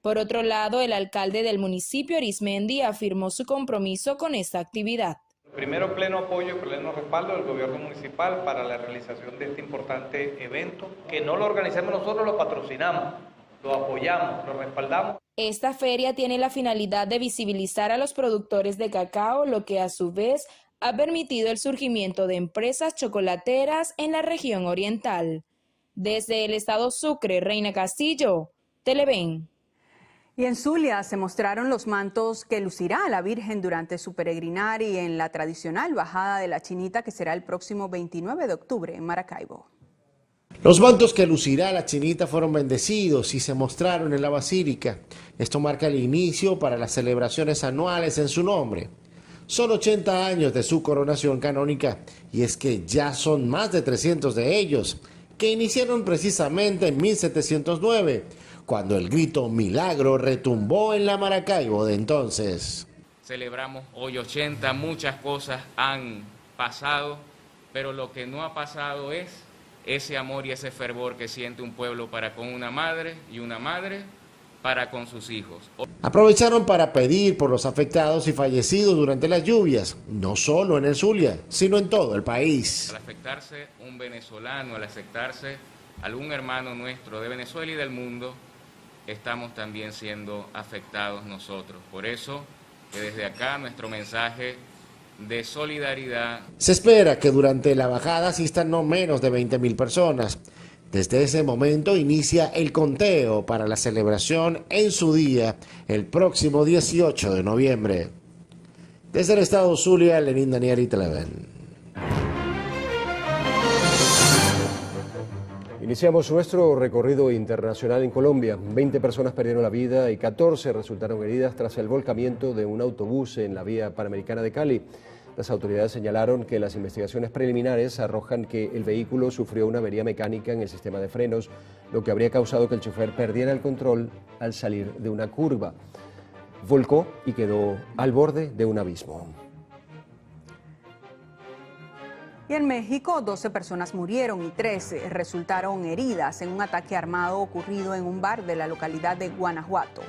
Por otro lado, el alcalde del municipio, Arismendi, afirmó su compromiso con esta actividad. Primero, pleno apoyo y pleno respaldo del gobierno municipal para la realización de este importante evento, que no lo organizamos nosotros, lo patrocinamos, lo apoyamos, lo respaldamos. Esta feria tiene la finalidad de visibilizar a los productores de cacao, lo que a su vez ha permitido el surgimiento de empresas chocolateras en la región oriental. Desde el estado Sucre, Reina Castillo, Televen. Y en Zulia se mostraron los mantos que lucirá la Virgen durante su peregrinar y en la tradicional bajada de la Chinita, que será el próximo 29 de octubre en Maracaibo. Los mantos que lucirá la Chinita fueron bendecidos y se mostraron en la basílica. Esto marca el inicio para las celebraciones anuales en su nombre. Son 80 años de su coronación canónica y es que ya son más de 300 de ellos, que iniciaron precisamente en 1709, cuando el grito milagro retumbó en la Maracaibo de entonces. Celebramos hoy 80, muchas cosas han pasado, pero lo que no ha pasado es ese amor y ese fervor que siente un pueblo para con una madre y una madre para con sus hijos. Aprovecharon para pedir por los afectados y fallecidos durante las lluvias, no solo en el Zulia, sino en todo el país. Al afectarse un venezolano, al afectarse algún hermano nuestro de Venezuela y del mundo, estamos también siendo afectados nosotros. Por eso, que desde acá nuestro mensaje de solidaridad. Se espera que durante la bajada asistan no menos de 20.000 personas. Desde ese momento inicia el conteo para la celebración en su día, el próximo 18 de noviembre. Desde el estado Zulia, Lenín Daniel y Televen. Iniciamos nuestro recorrido internacional en Colombia. 20 personas perdieron la vida y 14 resultaron heridas tras el volcamiento de un autobús en la vía panamericana de Cali. Las autoridades señalaron que las investigaciones preliminares arrojan que el vehículo sufrió una avería mecánica en el sistema de frenos, lo que habría causado que el chofer perdiera el control al salir de una curva. Volcó y quedó al borde de un abismo. Y en México, 12 personas murieron y 13 resultaron heridas en un ataque armado ocurrido en un bar de la localidad de Guanajuato.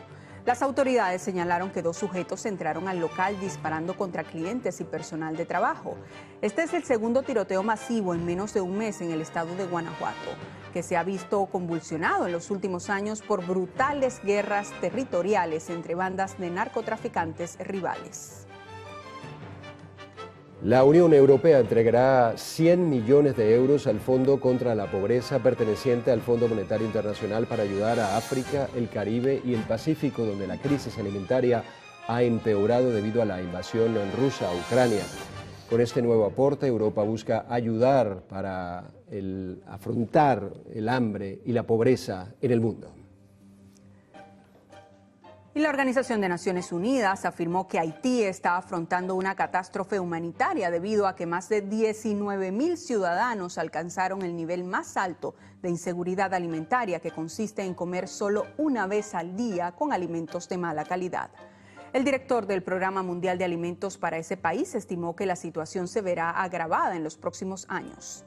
Las autoridades señalaron que 2 sujetos entraron al local disparando contra clientes y personal de trabajo. Este es el segundo tiroteo masivo en menos de un mes en el estado de Guanajuato, que se ha visto convulsionado en los últimos años por brutales guerras territoriales entre bandas de narcotraficantes rivales. La Unión Europea entregará 100 millones de euros al Fondo contra la Pobreza perteneciente al Fondo Monetario Internacional para ayudar a África, el Caribe y el Pacífico, donde la crisis alimentaria ha empeorado debido a la invasión rusa a Ucrania. Con este nuevo aporte, Europa busca ayudar para afrontar el hambre y la pobreza en el mundo. Y la Organización de Naciones Unidas afirmó que Haití está afrontando una catástrofe humanitaria debido a que más de 19.000 ciudadanos alcanzaron el nivel más alto de inseguridad alimentaria, que consiste en comer solo una vez al día con alimentos de mala calidad. El director del Programa Mundial de Alimentos para ese país estimó que la situación se verá agravada en los próximos años.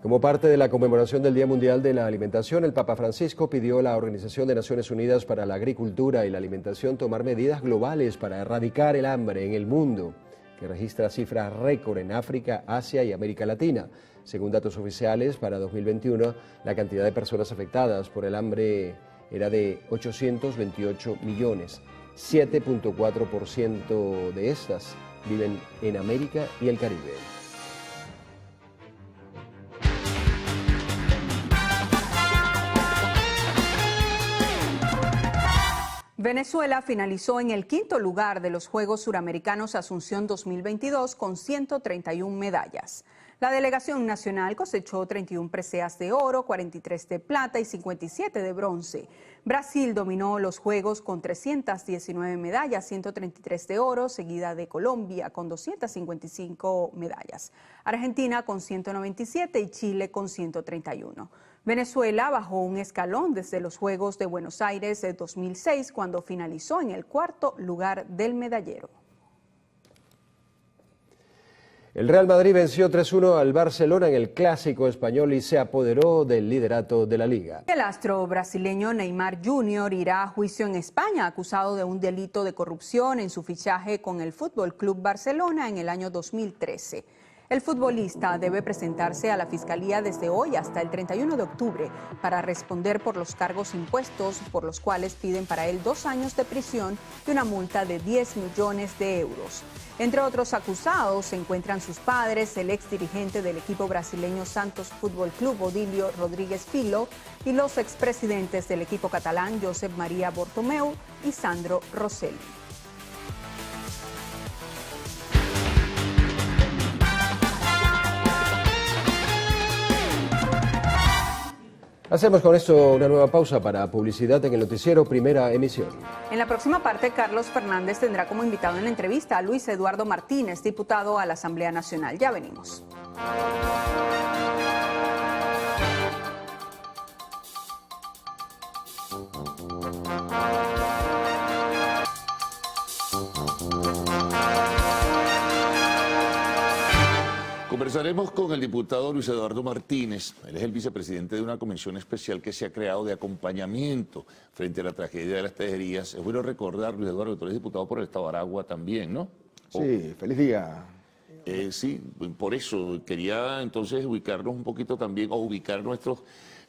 Como parte de la conmemoración del Día Mundial de la Alimentación, el Papa Francisco pidió a la Organización de Naciones Unidas para la Agricultura y la Alimentación tomar medidas globales para erradicar el hambre en el mundo, que registra cifras récord en África, Asia y América Latina. Según datos oficiales, para 2021, la cantidad de personas afectadas por el hambre era de 828 millones. 7.4% de estas viven en América y el Caribe. Venezuela finalizó en el 5º lugar de los Juegos Suramericanos Asunción 2022 con 131 medallas. La delegación nacional cosechó 31 preseas de oro, 43 de plata y 57 de bronce. Brasil dominó los Juegos con 319 medallas, 133 de oro, seguida de Colombia con 255 medallas, Argentina con 197 y Chile con 131. Venezuela bajó un escalón desde los Juegos de Buenos Aires de 2006, cuando finalizó en el 4º lugar del medallero. El Real Madrid venció 3-1 al Barcelona en el Clásico español y se apoderó del liderato de la Liga. El astro brasileño Neymar Jr. irá a juicio en España, acusado de un delito de corrupción en su fichaje con el Fútbol Club Barcelona en el año 2013. El futbolista debe presentarse a la Fiscalía desde hoy hasta el 31 de octubre para responder por los cargos impuestos, por los cuales piden para él 2 años de prisión y una multa de 10 millones de euros. Entre otros acusados se encuentran sus padres, el exdirigente del equipo brasileño Santos Fútbol Club, Odilio Rodríguez Filho, y los expresidentes del equipo catalán, Josep María Bartomeu y Sandro Rosselli. Hacemos con esto una nueva pausa para publicidad en el noticiero Primera Emisión. En la próxima parte, Carlos Fernández tendrá como invitado en la entrevista a Luis Eduardo Martínez, diputado a la Asamblea Nacional. Ya venimos. Conversaremos con el diputado Luis Eduardo Martínez. Él es el vicepresidente de una comisión especial que se ha creado de acompañamiento frente a la tragedia de las tejerías. Es bueno recordar, Luis Eduardo, que tú eres diputado por el Estado de Aragua también, ¿no? Sí, feliz día. Sí, por eso quería entonces ubicarnos un poquito también, o ubicar a nuestros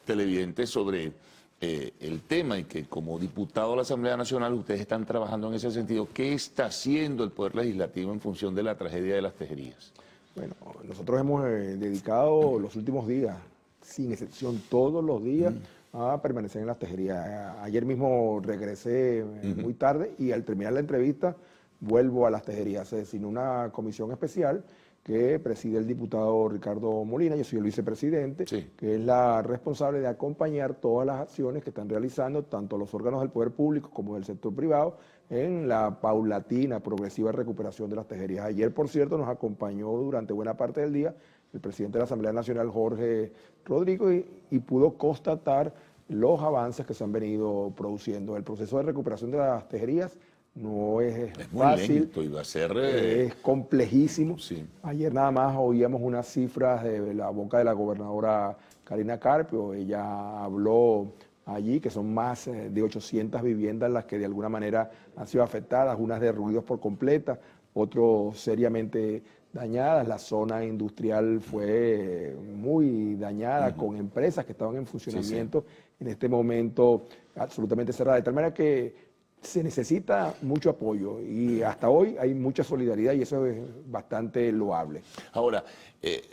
televidentes sobre el tema, y que como diputado de la Asamblea Nacional ustedes están trabajando en ese sentido. ¿Qué está haciendo el Poder Legislativo en función de la tragedia de las tejerías? Bueno, nosotros hemos dedicado los últimos días, sin excepción todos los días, a permanecer en las tejerías. Ayer mismo regresé muy tarde y al terminar la entrevista vuelvo a las tejerías. Se designó una comisión especial que preside el diputado Ricardo Molina, yo soy el vicepresidente, que es la responsable de acompañar todas las acciones que están realizando tanto los órganos del poder público como del sector privado en la paulatina, progresiva recuperación de las tejerías. Ayer, por cierto, nos acompañó durante buena parte del día el presidente de la Asamblea Nacional, Jorge Rodrigo, y pudo constatar los avances que se han venido produciendo. El proceso de recuperación de las tejerías no es muy fácil, lento y va a ser es complejísimo. Ayer nada más oíamos unas cifras de la boca de la gobernadora Karina Carpio. Ella habló allí que son más de 800 viviendas las que de alguna manera han sido afectadas, unas derruidas por completa, otras seriamente dañadas. La zona industrial fue muy dañada, con empresas que estaban en funcionamiento en este momento absolutamente cerradas, de tal manera que se necesita mucho apoyo y hasta hoy hay mucha solidaridad y eso es bastante loable. Ahora,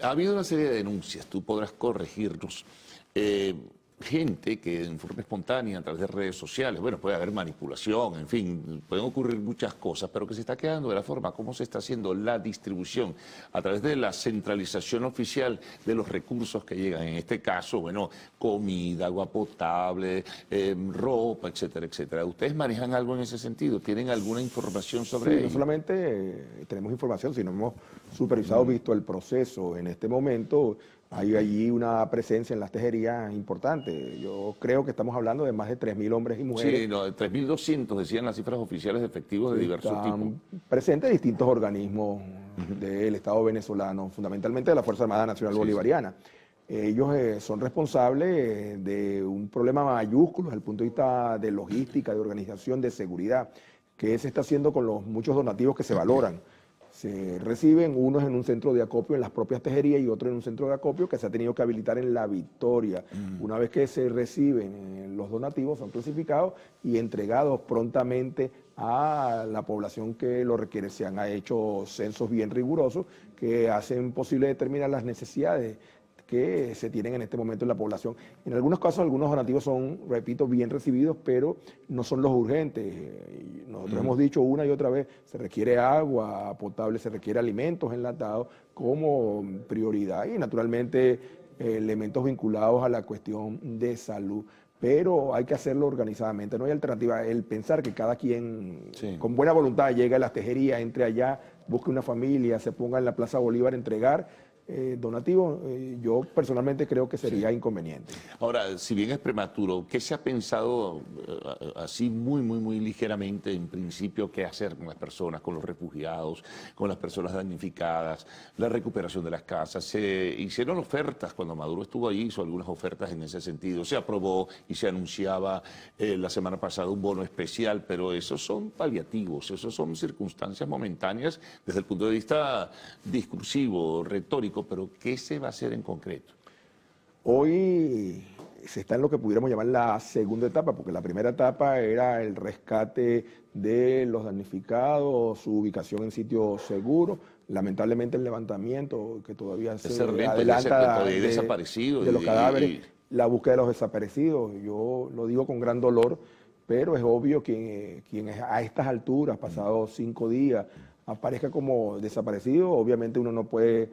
ha habido una serie de denuncias, tú podrás corregirnos. Gente que en forma espontánea, a través de redes sociales, bueno, puede haber manipulación, en fin, pueden ocurrir muchas cosas, pero que se está quedando de la forma como se está haciendo la distribución a través de la centralización oficial de los recursos que llegan. En este caso, bueno, comida, agua potable, ropa, etcétera, etcétera. ¿Ustedes manejan algo en ese sentido? ¿Tienen alguna información sobre ello? No solamente tenemos información, sino hemos supervisado, visto el proceso. En este momento hay allí una presencia en las tejerías importante. Yo creo que estamos hablando de más de 3.000 hombres y mujeres. Sí, no, 3.200 decían las cifras oficiales de efectivos de diversos tipos. Presentes distintos organismos del Estado venezolano, fundamentalmente de la Fuerza Armada Nacional Bolivariana. Ellos son responsables de un problema mayúsculo desde el punto de vista de logística, de organización, de seguridad, que se está haciendo con los muchos donativos que se valoran. Se reciben unos en un centro de acopio en las propias tejerías y otros en un centro de acopio que se ha tenido que habilitar en La Victoria. Una vez que se reciben los donativos, son clasificados y entregados prontamente a la población que lo requiere. Se han hecho censos bien rigurosos que hacen posible determinar las necesidades que se tienen en este momento en la población. En algunos casos, algunos donativos son, repito, bien recibidos, pero no son los urgentes. Nosotros hemos dicho una y otra vez, se requiere agua potable, se requiere alimentos enlatados como prioridad y naturalmente elementos vinculados a la cuestión de salud. Pero hay que hacerlo organizadamente, no hay alternativa. El pensar que cada quien con buena voluntad llegue a las tejerías, entre allá, busque una familia, se ponga en la Plaza Bolívar a entregar, donativo, yo personalmente creo que sería inconveniente. Ahora, si bien es prematuro, ¿qué se ha pensado así muy ligeramente en principio qué hacer con las personas, con los refugiados, con las personas damnificadas, la recuperación de las casas? Se hicieron ofertas, cuando Maduro estuvo ahí, hizo algunas ofertas en ese sentido. Se aprobó y se anunciaba la semana pasada un bono especial, pero esos son paliativos, esos son circunstancias momentáneas desde el punto de vista discursivo, retórico, pero ¿qué se va a hacer en concreto? Hoy se está en lo que pudiéramos llamar la segunda etapa, porque la primera etapa era el rescate de los damnificados, su ubicación en sitios seguros. Lamentablemente el levantamiento que todavía se adelanta de los cadáveres, la búsqueda de los desaparecidos. Yo lo digo con gran dolor, pero es obvio que quien a estas alturas, pasados 5 días, aparezca como desaparecido, obviamente uno no puede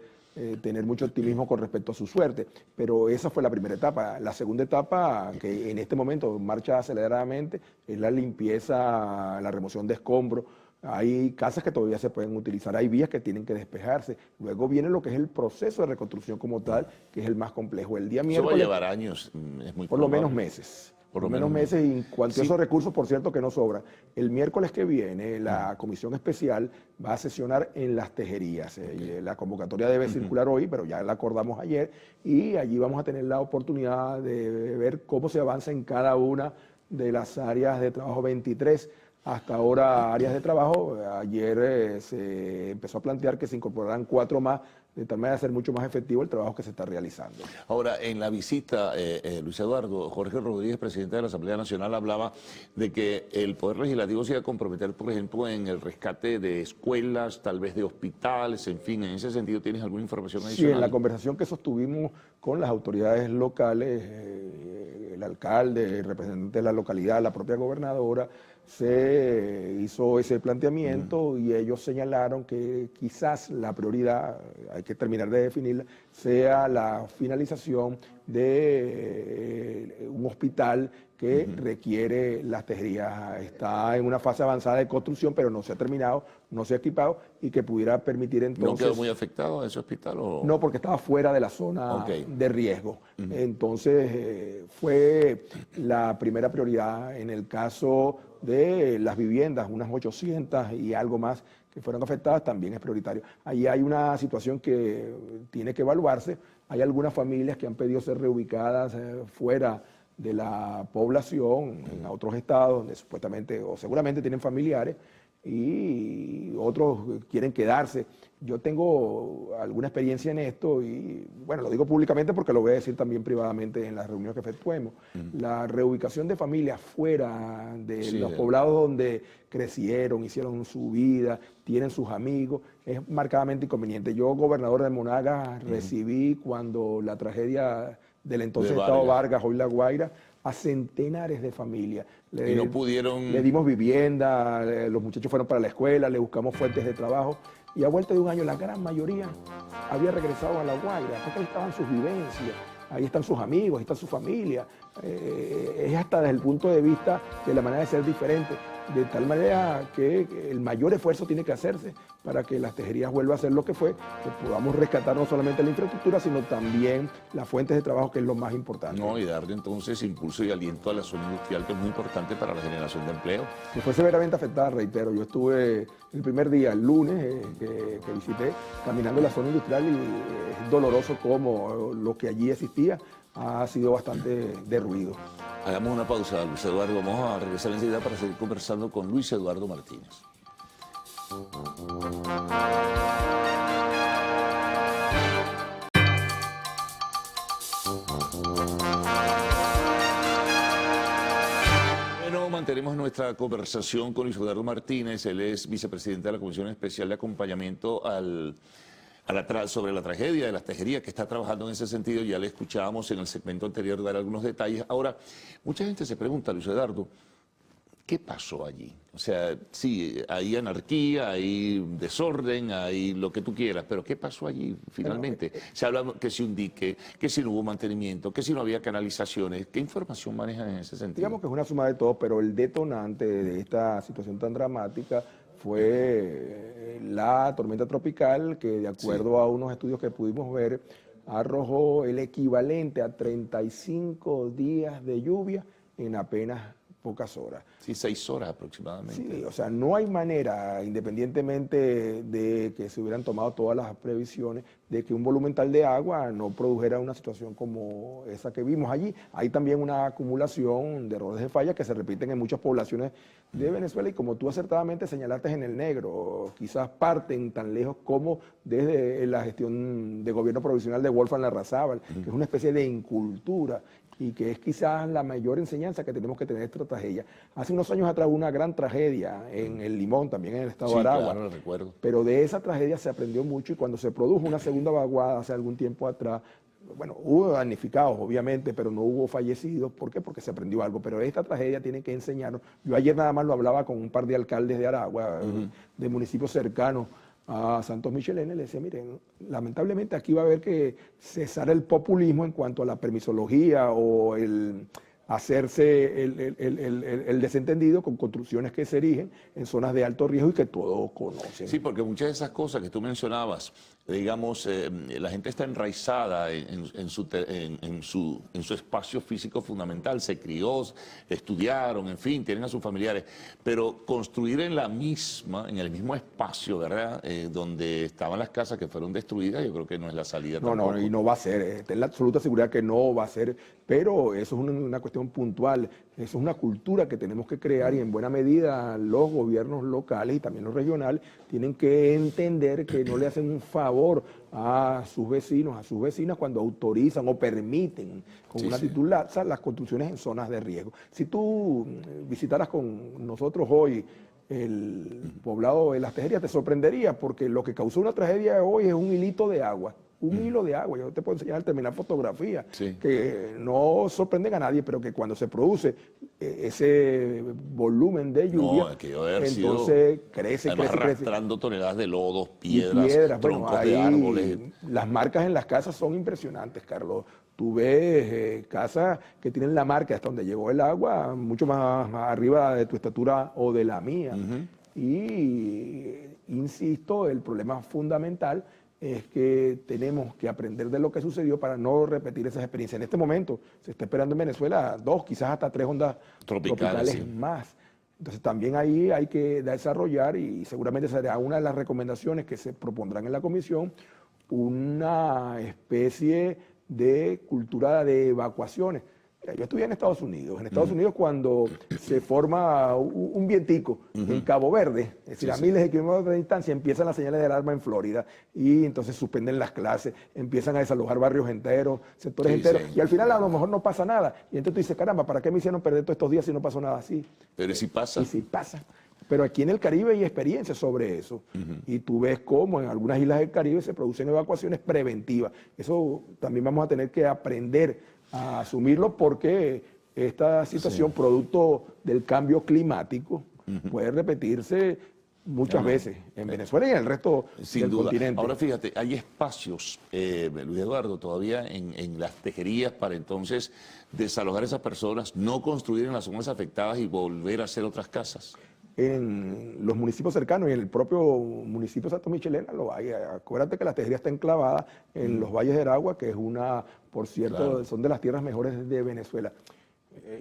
tener mucho optimismo con respecto a su suerte, pero esa fue la primera etapa. La segunda etapa, que en este momento marcha aceleradamente, es la limpieza, la remoción de escombros. Hay casas que todavía se pueden utilizar, hay vías que tienen que despejarse. Luego viene lo que es el proceso de reconstrucción como tal, que es el más complejo. El día miércoles, eso va a llevar años, es muy por lo menos meses. Por lo menos meses, y en cuanto a esos recursos, por cierto, que no sobran. El miércoles que viene, la comisión especial va a sesionar en Las Tejerías. La convocatoria debe circular hoy, pero ya la acordamos ayer, y allí vamos a tener la oportunidad de ver cómo se avanza en cada una de las áreas de trabajo 23. Hasta ahora, áreas de trabajo, ayer se empezó a plantear que se incorporarán 4 más, de tal manera de hacer mucho más efectivo el trabajo que se está realizando. Ahora, en la visita, Luis Eduardo, Jorge Rodríguez, presidente de la Asamblea Nacional, hablaba de que el Poder Legislativo se iba a comprometer, por ejemplo, en el rescate de escuelas, tal vez de hospitales, en fin, en ese sentido, ¿tienes alguna información adicional? Sí, en la conversación que sostuvimos con las autoridades locales, el alcalde, el representante de la localidad, la propia gobernadora, se hizo ese planteamiento y ellos señalaron que quizás la prioridad, hay que terminar de definirla, sea la finalización de un hospital que requiere Las Tejerías. Está en una fase avanzada de construcción, pero no se ha terminado, no se ha equipado, y que pudiera permitir entonces... ¿No quedó muy afectado ese hospital? ¿O? No, porque estaba fuera de la zona de riesgo. Entonces, fue la primera prioridad. En el caso de las viviendas, unas 800 y algo más que fueron afectadas, también es prioritario. Ahí hay una situación que tiene que evaluarse. Hay algunas familias que han pedido ser reubicadas fuera de la población, en otros estados donde supuestamente o seguramente tienen familiares, y otros quieren quedarse. Yo tengo alguna experiencia en esto y, bueno, lo digo públicamente porque lo voy a decir también privadamente en las reuniones que efectuemos. La reubicación de familias fuera de los poblados donde crecieron, hicieron su vida, tienen sus amigos, es marcadamente inconveniente. Yo, gobernador de Monagas, recibí cuando la tragedia del entonces Estado Vargas, hoy La Guaira, a centenares de familias. Y no pudieron... Le dimos vivienda, los muchachos fueron para la escuela, le buscamos fuentes de trabajo, y a vuelta de un año la gran mayoría había regresado a La Guaira, porque ahí estaban sus vivencias, ahí están sus amigos, ahí está su familia. Es hasta desde el punto de vista de la manera de ser diferente, de tal manera que el mayor esfuerzo tiene que hacerse para que Las Tejerías vuelva a ser lo que fue, que podamos rescatar no solamente la infraestructura, sino también las fuentes de trabajo, que es lo más importante. No, y darle entonces impulso y aliento a la zona industrial, que es muy importante para la generación de empleo. Que fue severamente afectada, reitero. Yo estuve el primer día, el lunes, que visité, caminando la zona industrial, y es doloroso cómo lo que allí existía ha sido bastante derruido. Hagamos una pausa, Luis Eduardo. Vamos a regresar enseguida para seguir conversando con Luis Eduardo Martínez. Bueno, mantenemos nuestra conversación con Luis Eduardo Martínez. Él es vicepresidente de la Comisión Especial de Acompañamiento sobre la tragedia de Las Tejerías, que está trabajando en ese sentido. Ya le escuchábamos en el segmento anterior dar algunos detalles. Ahora, mucha gente se pregunta, Luis Eduardo, ¿qué pasó allí? O sea, sí, hay anarquía, hay desorden, hay lo que tú quieras, pero ¿qué pasó allí finalmente? Se habla que si un dique, que si no hubo mantenimiento, que si no había canalizaciones. ¿Qué información manejan en ese sentido? Digamos que es una suma de todo, pero el detonante de esta situación tan dramática fue la tormenta tropical que, de acuerdo a unos estudios que pudimos ver, arrojó el equivalente a 35 días de lluvia en apenas pocas horas. Sí, 6 horas aproximadamente. Sí, o sea, no hay manera, independientemente de que se hubieran tomado todas las previsiones, de que un volumen tal de agua no produjera una situación como esa que vimos allí. Hay también una acumulación de errores de falla que se repiten en muchas poblaciones de Venezuela y, como tú acertadamente señalaste en el negro, quizás parten tan lejos como desde la gestión de gobierno provisional de Wolfgang Larrazábal, que es una especie de incultura y que es quizás la mayor enseñanza que tenemos que tener de esta tragedia. Hace unos años atrás hubo una gran tragedia en el Limón, también en el estado de Aragua. Claro, lo recuerdo. Pero de esa tragedia se aprendió mucho y cuando se produjo una segunda vaguada hace algún tiempo atrás, bueno, hubo damnificados, obviamente, pero no hubo fallecidos. ¿Por qué? Porque se aprendió algo. Pero esta tragedia tiene que enseñarnos. Yo ayer nada más lo hablaba con un par de alcaldes de Aragua, de municipios cercanos a Santos Michelena, le decía, miren, lamentablemente aquí va a haber que cesar el populismo en cuanto a la permisología o el hacerse el desentendido con construcciones que se erigen en zonas de alto riesgo y que todos conocen. Sí, porque muchas de esas cosas que tú mencionabas, digamos, la gente está enraizada en su espacio físico fundamental, se crió, estudiaron, en fin, tienen a sus familiares, pero construir en el mismo espacio, ¿verdad?, donde estaban las casas que fueron destruidas, yo creo que no es la salida tampoco. No, y no va a ser, ten la absoluta seguridad que no va a ser, pero eso es una cuestión puntual, eso es una cultura que tenemos que crear y en buena medida los gobiernos locales y también los regionales tienen que entender que no le hacen un favor a sus vecinos, a sus vecinas cuando autorizan o permiten con una actitud laxa las construcciones en zonas de riesgo. Si tú visitaras con nosotros hoy el poblado de Las Tejerías, te sorprendería porque lo que causó una tragedia hoy es un hilito de agua. Un hilo de agua, yo te puedo enseñar al terminar fotografía, que no sorprenden a nadie, pero que cuando se produce ese volumen de lluvia, entonces crece, arrastrando toneladas de lodos, piedras, troncos de árboles. Las marcas en las casas son impresionantes, Carlos. Tú ves casas que tienen la marca hasta donde llegó el agua, mucho más arriba de tu estatura o de la mía. Y, insisto, el problema fundamental es que tenemos que aprender de lo que sucedió para no repetir esas experiencias. En este momento se está esperando en Venezuela 2, quizás hasta 3 ondas tropicales más. Entonces también ahí hay que desarrollar, y seguramente será una de las recomendaciones que se propondrán en la comisión, una especie de cultura de evacuaciones. Mira, yo estuve en Estados Unidos. En Estados Unidos, cuando se forma un vientico en Cabo Verde, es decir, a miles de kilómetros de distancia, empiezan las señales de alarma en Florida y entonces suspenden las clases, empiezan a desalojar barrios enteros, sectores enteros, y al final a lo mejor no pasa nada. Y entonces tú dices, caramba, ¿para qué me hicieron perder todos estos días si no pasó nada así? Pero si pasa. Y si pasa. Pero aquí en el Caribe hay experiencias sobre eso. Y tú ves cómo en algunas islas del Caribe se producen evacuaciones preventivas. Eso también vamos a tener que aprender a asumirlo porque esta situación, producto del cambio climático, puede repetirse muchas veces en Venezuela y en el resto del continente. Ahora fíjate, hay espacios, Luis Eduardo, todavía en Las Tejerías para entonces desalojar a esas personas, no construir en las zonas afectadas y volver a hacer otras casas. En los municipios cercanos y en el propio municipio de Santos Michelena lo hay. Acuérdate que la Tejería está enclavada en los valles de Aragua, que es una, por cierto, son de las tierras mejores de Venezuela.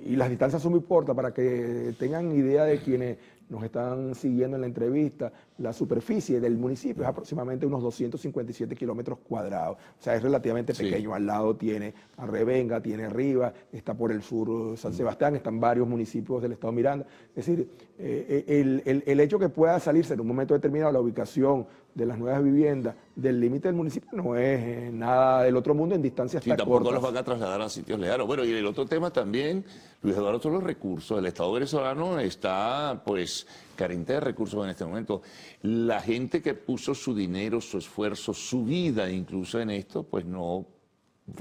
Y las distancias son muy cortas para que tengan idea de quienes nos están siguiendo en la entrevista. La superficie del municipio es aproximadamente unos 257 kilómetros cuadrados. O sea, es relativamente pequeño. Al lado tiene Arrebenga, tiene Rivas, está por el sur San Sebastián, están varios municipios del estado Miranda. Es decir, el hecho que pueda salirse en un momento determinado la ubicación de las nuevas viviendas del límite del municipio no es nada del otro mundo en distancias tan tampoco cortas. los van a trasladar a sitios lejanos. Bueno, y el otro tema también, Luis Eduardo, son los recursos. El Estado venezolano está, pues, carente de recursos en este momento. La gente que puso su dinero, su esfuerzo, su vida incluso en esto, pues no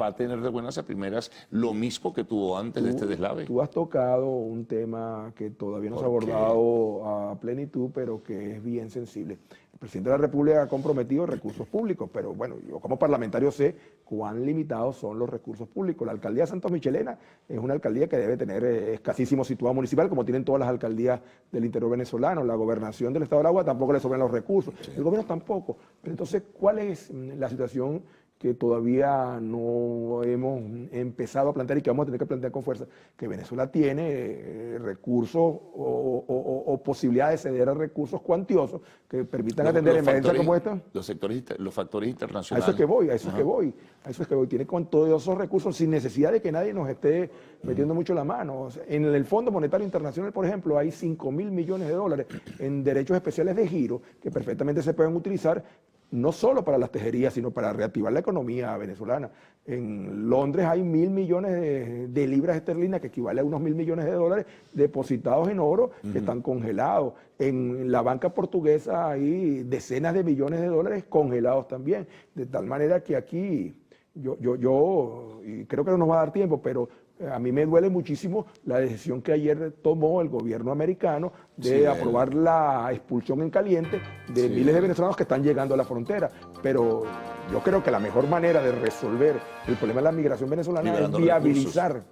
va a tener de buenas a primeras lo mismo que tuvo antes de este deslave. Tú has tocado un tema que todavía no se ha abordado a plenitud, pero que es bien sensible. El presidente de la República ha comprometido recursos públicos, pero bueno, yo como parlamentario sé cuán limitados son los recursos públicos. La alcaldía de Santos Michelena es una alcaldía que debe tener escasísimo situado municipal, como tienen todas las alcaldías del interior venezolano. La gobernación del Estado del Agua tampoco le sobran los recursos, el gobierno tampoco. Pero entonces, ¿cuál es la situación que todavía no hemos empezado a plantear y que vamos a tener que plantear con fuerza? Que Venezuela tiene recursos o posibilidades de ceder a recursos cuantiosos que permitan atender emergencias como esta. Los factores internacionales. A eso es que voy. Tiene con todos esos recursos sin necesidad de que nadie nos esté metiendo mucho la mano. O sea, en el Fondo Monetario Internacional, por ejemplo, hay 5.000 millones de dólares en derechos especiales de giro que perfectamente se pueden utilizar no solo para las tejerías, sino para reactivar la economía venezolana. En Londres hay 1.000 millones de libras esterlinas, que equivale a unos 1.000 millones de dólares, depositados en oro, que están congelados. En la banca portuguesa hay decenas de millones de dólares congelados también. De tal manera que aquí, y creo que no nos va a dar tiempo, pero a mí me duele muchísimo la decisión que ayer tomó el gobierno americano de aprobar la expulsión en caliente de miles de venezolanos que están llegando a la frontera. Pero yo creo que la mejor manera de resolver el problema de la migración venezolana es viabilizar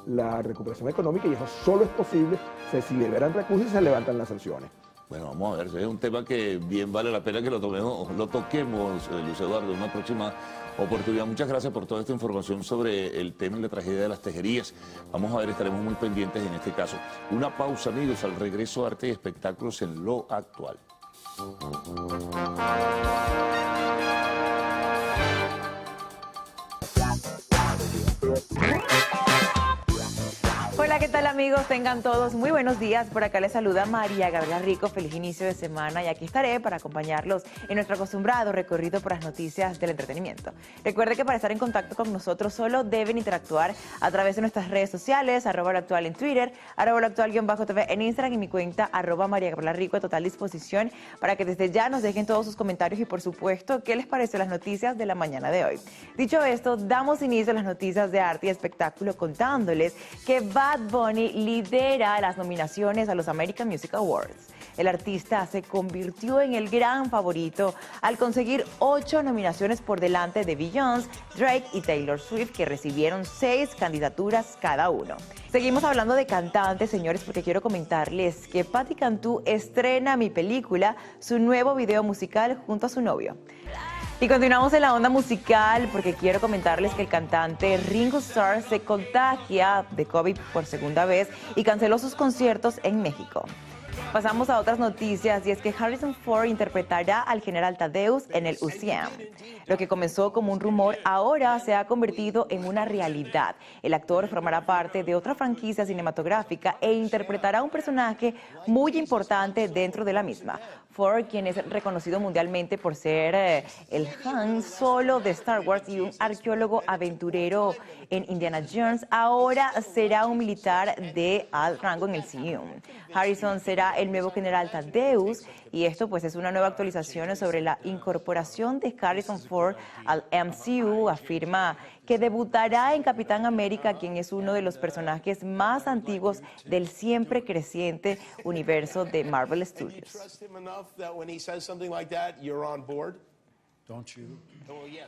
la recuperación económica, y eso solo es posible si se liberan recursos y se levantan las sanciones. Bueno, vamos a ver, es un tema que bien vale la pena que lo toquemos, Luis Eduardo, en una próxima oportunidad. Muchas gracias por toda esta información sobre el tema y la tragedia de las tejerías. Vamos a ver, estaremos muy pendientes en este caso. Una pausa, amigos, al regreso, arte y espectáculos en Lo Actual. Hola, ¿qué tal, amigos? Tengan todos muy buenos días. Por acá les saluda María Gabriela Rico. Feliz inicio de semana, y aquí estaré para acompañarlos en nuestro acostumbrado recorrido por las noticias del entretenimiento. Recuerde que para estar en contacto con nosotros solo deben interactuar a través de nuestras redes sociales, @loactual en Twitter, @loactual_TV en Instagram, y mi cuenta María Gabriela Rico a total disposición para que desde ya nos dejen todos sus comentarios y, por supuesto, qué les pareció las noticias de la mañana de hoy. Dicho esto, damos inicio a las noticias de arte y espectáculo contándoles que Bad Bunny lidera las nominaciones a los American Music Awards. El artista se convirtió en el gran favorito al conseguir 8 nominaciones por delante de Beyoncé, Drake y Taylor Swift, que recibieron 6 candidaturas cada uno. Seguimos hablando de cantantes, señores, porque quiero comentarles que Patti Cantú estrena Mi Película, su nuevo video musical junto a su novio. Y continuamos en la onda musical porque quiero comentarles que el cantante Ringo Starr se contagia de COVID por segunda vez y canceló sus conciertos en México. Pasamos a otras noticias, y es que Harrison Ford interpretará al general Thaddeus en el UCM. Lo que comenzó como un rumor ahora se ha convertido en una realidad. El actor formará parte de otra franquicia cinematográfica e interpretará un personaje muy importante dentro de la misma. Ford, quien es reconocido mundialmente por ser el Han Solo de Star Wars y un arqueólogo aventurero en Indiana Jones, ahora será un militar de alto rango en el CU. Harrison será el nuevo general Thaddeus, y esto pues es una nueva actualización sobre la incorporación de Harrison Ford al MCU. Afirma que debutará en Capitán América, quien es uno de los personajes más antiguos del siempre creciente universo de Marvel Studios.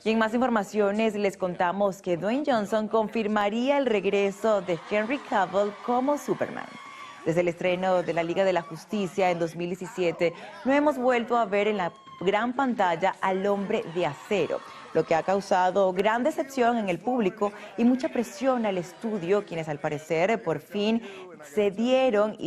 Y en más informaciones les contamos que Dwayne Johnson confirmaría el regreso de Henry Cavill como Superman. Desde el estreno de la Liga de la Justicia en 2017, no hemos vuelto a ver en la gran pantalla al Hombre de Acero, lo que ha causado gran decepción en el público y mucha presión al estudio, quienes al parecer por fin se dieron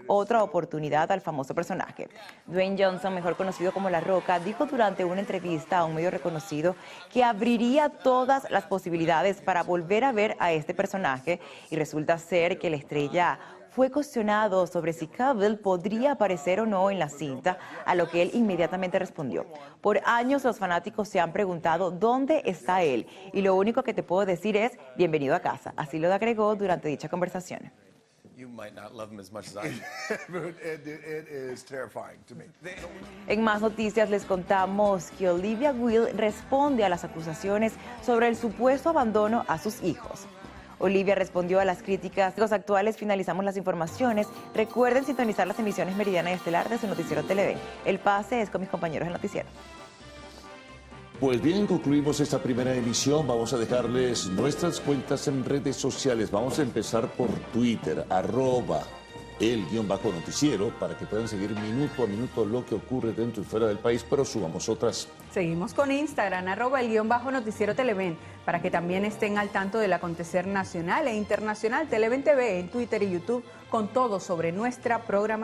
otra oportunidad al famoso personaje. Dwayne Johnson, mejor conocido como La Roca, dijo durante una entrevista a un medio reconocido que abriría todas las posibilidades para volver a ver a este personaje, y resulta ser que la estrella fue cuestionado sobre si Cavill podría aparecer o no en la cinta, a lo que él inmediatamente respondió: por años los fanáticos se han preguntado dónde está él, y lo único que te puedo decir es bienvenido a casa. Así lo agregó durante dicha conversación. En más noticias les contamos que Olivia Wilde responde a las acusaciones sobre el supuesto abandono a sus hijos. Olivia respondió a las críticas. Los actuales finalizamos las informaciones. Recuerden sintonizar las emisiones Meridiana y Estelar de su noticiero Televen. El pase es con mis compañeros del noticiero. Pues bien, concluimos esta primera emisión. Vamos a dejarles nuestras cuentas en redes sociales. Vamos a empezar por Twitter, @el_noticiero, para que puedan seguir minuto a minuto lo que ocurre dentro y fuera del país, pero subamos otras. Seguimos con Instagram, @el_noticiero Televen, para que también estén al tanto del acontecer nacional e internacional. Televen TV en Twitter y YouTube, con todo sobre nuestra programación.